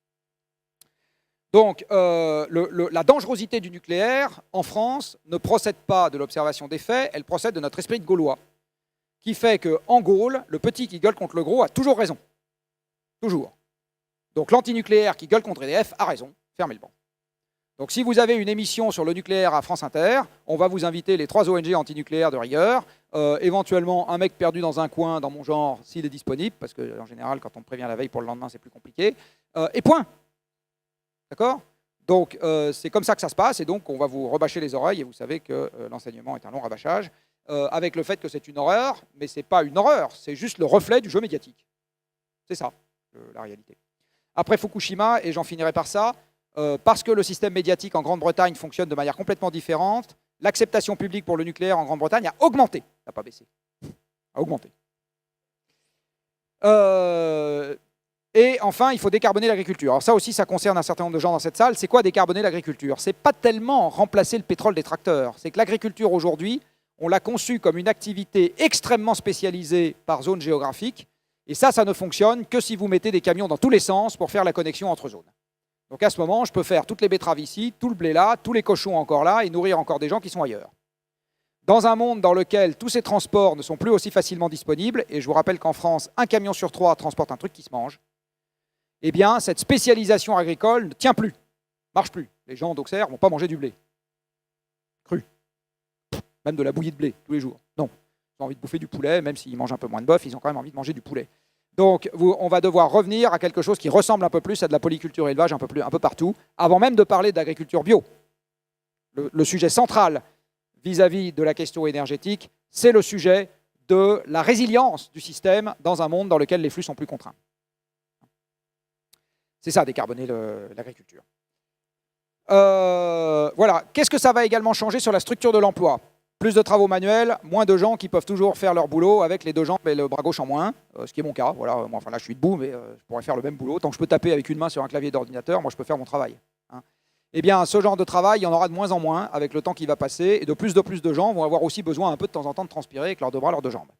Donc, la dangerosité du nucléaire, en France, ne procède pas de l'observation des faits, elle procède de notre esprit de Gaulois, qui fait qu'en Gaule, le petit qui gueule contre le gros a toujours raison. Toujours. Donc l'antinucléaire qui gueule contre EDF a raison, fermez le banc. Donc si vous avez une émission sur le nucléaire à France Inter, on va vous inviter les 3 ONG antinucléaires de rigueur, éventuellement un mec perdu dans un coin, dans mon genre, s'il est disponible, parce qu'en général, quand on prévient la veille pour le lendemain, c'est plus compliqué, et point. D'accord? Donc c'est comme ça que ça se passe, et donc on va vous rebâcher les oreilles, et vous savez que l'enseignement est un long rabâchage, avec le fait que c'est une horreur, mais ce n'est pas une horreur, c'est juste le reflet du jeu médiatique. C'est ça, la réalité. Après Fukushima, et j'en finirai par ça, parce que le système médiatique en Grande-Bretagne fonctionne de manière complètement différente, l'acceptation publique pour le nucléaire en Grande-Bretagne a augmenté, n'a pas baissé, a augmenté. Et enfin, il faut décarboner l'agriculture. Alors ça aussi, ça concerne un certain nombre de gens dans cette salle. C'est quoi décarboner l'agriculture? C'est pas tellement remplacer le pétrole des tracteurs. C'est que l'agriculture aujourd'hui, on l'a conçue comme une activité extrêmement spécialisée par zone géographique. Et ça ne fonctionne que si vous mettez des camions dans tous les sens pour faire la connexion entre zones. Donc à ce moment, je peux faire toutes les betteraves ici, tout le blé là, tous les cochons encore là, et nourrir encore des gens qui sont ailleurs. Dans un monde dans lequel tous ces transports ne sont plus aussi facilement disponibles, et je vous rappelle qu'en France, 1 camion sur 3 transporte un truc qui se mange, eh bien, cette spécialisation agricole ne tient plus, marche plus. Les gens d'Auxerre ne vont pas manger du blé cru, même de la bouillie de blé tous les jours. Non, ils ont envie de bouffer du poulet, même s'ils mangent un peu moins de bœuf, ils ont quand même envie de manger du poulet. Donc, on va devoir revenir à quelque chose qui ressemble un peu plus à de la polyculture élevage un peu partout, avant même de parler d'agriculture bio. Le sujet central vis-à-vis de la question énergétique, c'est le sujet de la résilience du système dans un monde dans lequel les flux sont plus contraints. C'est ça, décarboner l'agriculture. Voilà. Qu'est-ce que ça va également changer sur la structure de l'emploi? Plus de travaux manuels, moins de gens qui peuvent toujours faire leur boulot avec les 2 jambes et le bras gauche en moins, ce qui est mon cas. Voilà. Moi, enfin, là, je suis debout, mais je pourrais faire le même boulot. Tant que je peux taper avec une main sur un clavier d'ordinateur, moi, je peux faire mon travail. Hein. Eh bien, ce genre de travail, il y en aura de moins en moins avec le temps qui va passer, et de plus de gens vont avoir aussi besoin un peu de temps en temps de transpirer avec leurs 2 bras, leurs 2 jambes.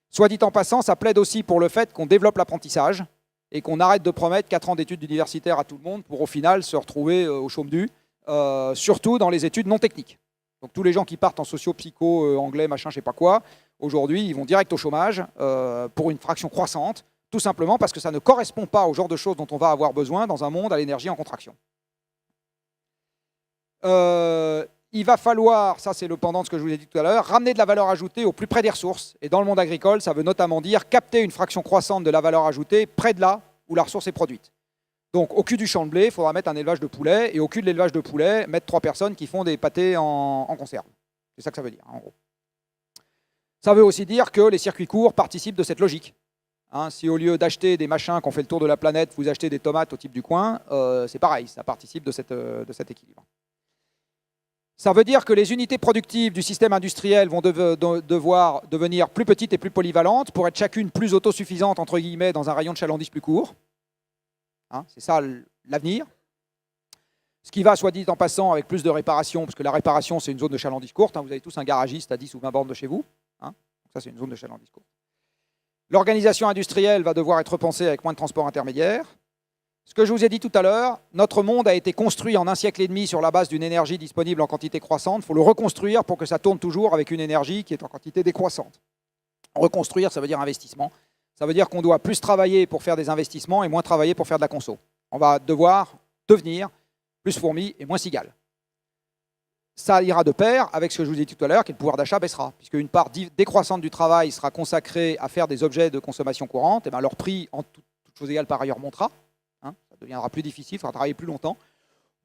Soit dit en passant, ça plaide aussi pour le fait qu'on développe l'apprentissage et qu'on arrête de promettre 4 ans d'études universitaires à tout le monde pour au final se retrouver au chaume du, surtout dans les études non techniques. Donc tous les gens qui partent en socio, psycho, anglais, machin, je sais pas quoi, aujourd'hui, ils vont direct au chômage pour une fraction croissante, tout simplement parce que ça ne correspond pas au genre de choses dont on va avoir besoin dans un monde à l'énergie en contraction. Il va falloir, ça c'est le pendant de ce que je vous ai dit tout à l'heure, ramener de la valeur ajoutée au plus près des ressources. Et dans le monde agricole, ça veut notamment dire capter une fraction croissante de la valeur ajoutée près de là où la ressource est produite. Donc au cul du champ de blé, il faudra mettre un élevage de poulets, et au cul de l'élevage de poulets, mettre 3 personnes qui font des pâtés en conserve. C'est ça que ça veut dire, en gros. Ça veut aussi dire que les circuits courts participent de cette logique. Hein, si au lieu d'acheter des machins qu'on fait le tour de la planète, vous achetez des tomates au type du coin, c'est pareil, ça participe de cet équilibre. Ça veut dire que les unités productives du système industriel vont devoir devenir plus petites et plus polyvalentes pour être chacune plus autosuffisante, entre guillemets, dans un rayon de chalandise plus court. Hein, c'est ça l'avenir. Ce qui va, soit dit en passant, avec plus de réparation, parce que la réparation, c'est une zone de chalandise courte. Hein, vous avez tous un garagiste à 10 ou 20 bornes de chez vous. Hein, ça, c'est une zone de chalandise courte. L'organisation industrielle va devoir être repensée avec moins de transports intermédiaires. Ce que je vous ai dit tout à l'heure, notre monde a été construit en 1 siècle et demi sur la base d'une énergie disponible en quantité croissante. Il faut le reconstruire pour que ça tourne toujours avec une énergie qui est en quantité décroissante. Reconstruire, ça veut dire investissement. Ça veut dire qu'on doit plus travailler pour faire des investissements et moins travailler pour faire de la conso. On va devoir devenir plus fourmi et moins cigale. Ça ira de pair avec ce que je vous ai dit tout à l'heure, que le pouvoir d'achat baissera, puisque une part décroissante du travail sera consacrée à faire des objets de consommation courante, et bien leur prix, en toutes choses égales par ailleurs, montera. Hein, ça deviendra plus difficile, il faudra travailler plus longtemps.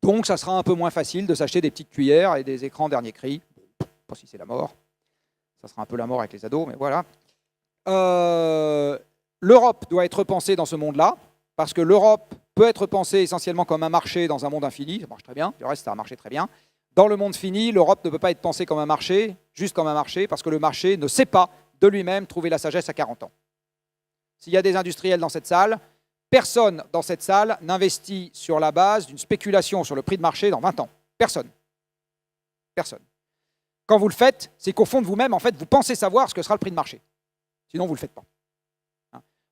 Donc ça sera un peu moins facile de s'acheter des petites cuillères et des écrans dernier cri. Bon, je ne sais pas si c'est la mort. Ça sera un peu la mort avec les ados, mais voilà. L'Europe doit être repensée dans ce monde-là, parce que l'Europe peut être pensée essentiellement comme un marché dans un monde infini. Ça marche très bien, le reste, ça a marché très bien. Dans le monde fini, l'Europe ne peut pas être pensée comme un marché, juste comme un marché, parce que le marché ne sait pas de lui-même trouver la sagesse à 40 ans. S'il y a des industriels dans cette salle, personne dans cette salle n'investit sur la base d'une spéculation sur le prix de marché dans 20 ans. Personne. Personne. Quand vous le faites, c'est qu'au fond de vous-même, en fait, vous pensez savoir ce que sera le prix de marché. Sinon, vous ne le faites pas.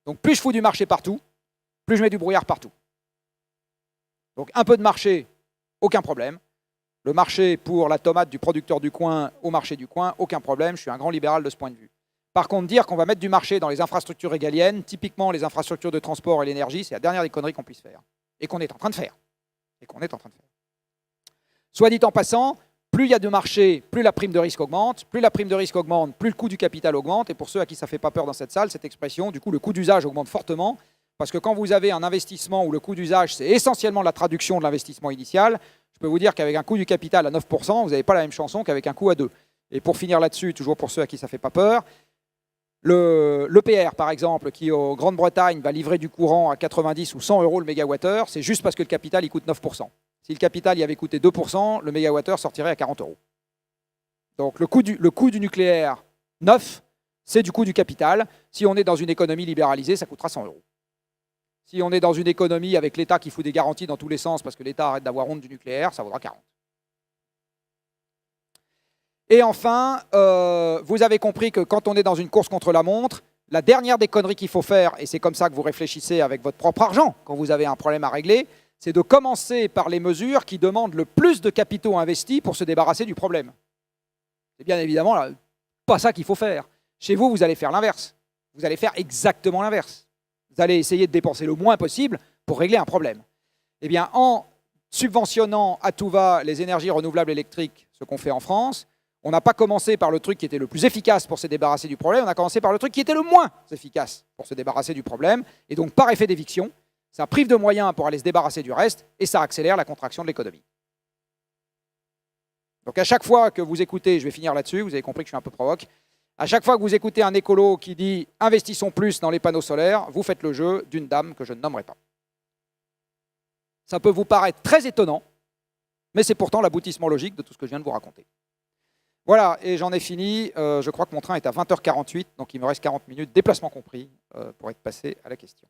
Donc, plus je fous du marché partout, plus je mets du brouillard partout. Donc, un peu de marché, aucun problème. Le marché pour la tomate du producteur du coin au marché du coin, aucun problème. Je suis un grand libéral de ce point de vue. Par contre, dire qu'on va mettre du marché dans les infrastructures régaliennes, typiquement les infrastructures de transport et l'énergie, c'est la dernière des conneries qu'on puisse faire. Et qu'on est en train de faire. Soit dit en passant, plus il y a de marché, plus la prime de risque augmente. Plus la prime de risque augmente, plus le coût du capital augmente. Et pour ceux à qui ça ne fait pas peur dans cette salle, cette expression, du coup, le coût d'usage augmente fortement. Parce que quand vous avez un investissement où le coût d'usage, c'est essentiellement la traduction de l'investissement initial, je peux vous dire qu'avec un coût du capital à 9%, vous n'avez pas la même chanson qu'avec un coût à 2%. Et pour finir là-dessus, toujours pour ceux à qui ça ne fait pas peur, l'EPR, par exemple, qui en Grande-Bretagne va livrer du courant à 90 ou 100 euros le mégawattheure, c'est juste parce que le capital il coûte 9%. Si le capital y avait coûté 2%, le mégawattheure sortirait à 40 euros. Donc le coût du nucléaire neuf, c'est du coût du capital. Si on est dans une économie libéralisée, ça coûtera 100 euros. Si on est dans une économie avec l'État qui fout des garanties dans tous les sens parce que l'État arrête d'avoir honte du nucléaire, ça vaudra 40. Et enfin, vous avez compris que quand on est dans une course contre la montre, la dernière des conneries qu'il faut faire, et c'est comme ça que vous réfléchissez avec votre propre argent quand vous avez un problème à régler, c'est de commencer par les mesures qui demandent le plus de capitaux investis pour se débarrasser du problème. C'est bien évidemment là, pas ça qu'il faut faire. Chez vous, vous allez faire l'inverse. Vous allez faire exactement l'inverse. Vous allez essayer de dépenser le moins possible pour régler un problème. Eh bien, en subventionnant à tout va les énergies renouvelables électriques, ce qu'on fait en France, on n'a pas commencé par le truc qui était le plus efficace pour se débarrasser du problème, on a commencé par le truc qui était le moins efficace pour se débarrasser du problème. Et donc, par effet d'éviction, ça prive de moyens pour aller se débarrasser du reste et ça accélère la contraction de l'économie. Donc, à chaque fois que vous écoutez, je vais finir là-dessus, vous avez compris que je suis un peu provoque, à chaque fois que vous écoutez un écolo qui dit « investissons plus dans les panneaux solaires », vous faites le jeu d'une dame que je ne nommerai pas. Ça peut vous paraître très étonnant, mais c'est pourtant l'aboutissement logique de tout ce que je viens de vous raconter. Voilà, et j'en ai fini. Je crois que mon train est à 20h48, donc il me reste 40 minutes, déplacement compris, pour être passé à la question.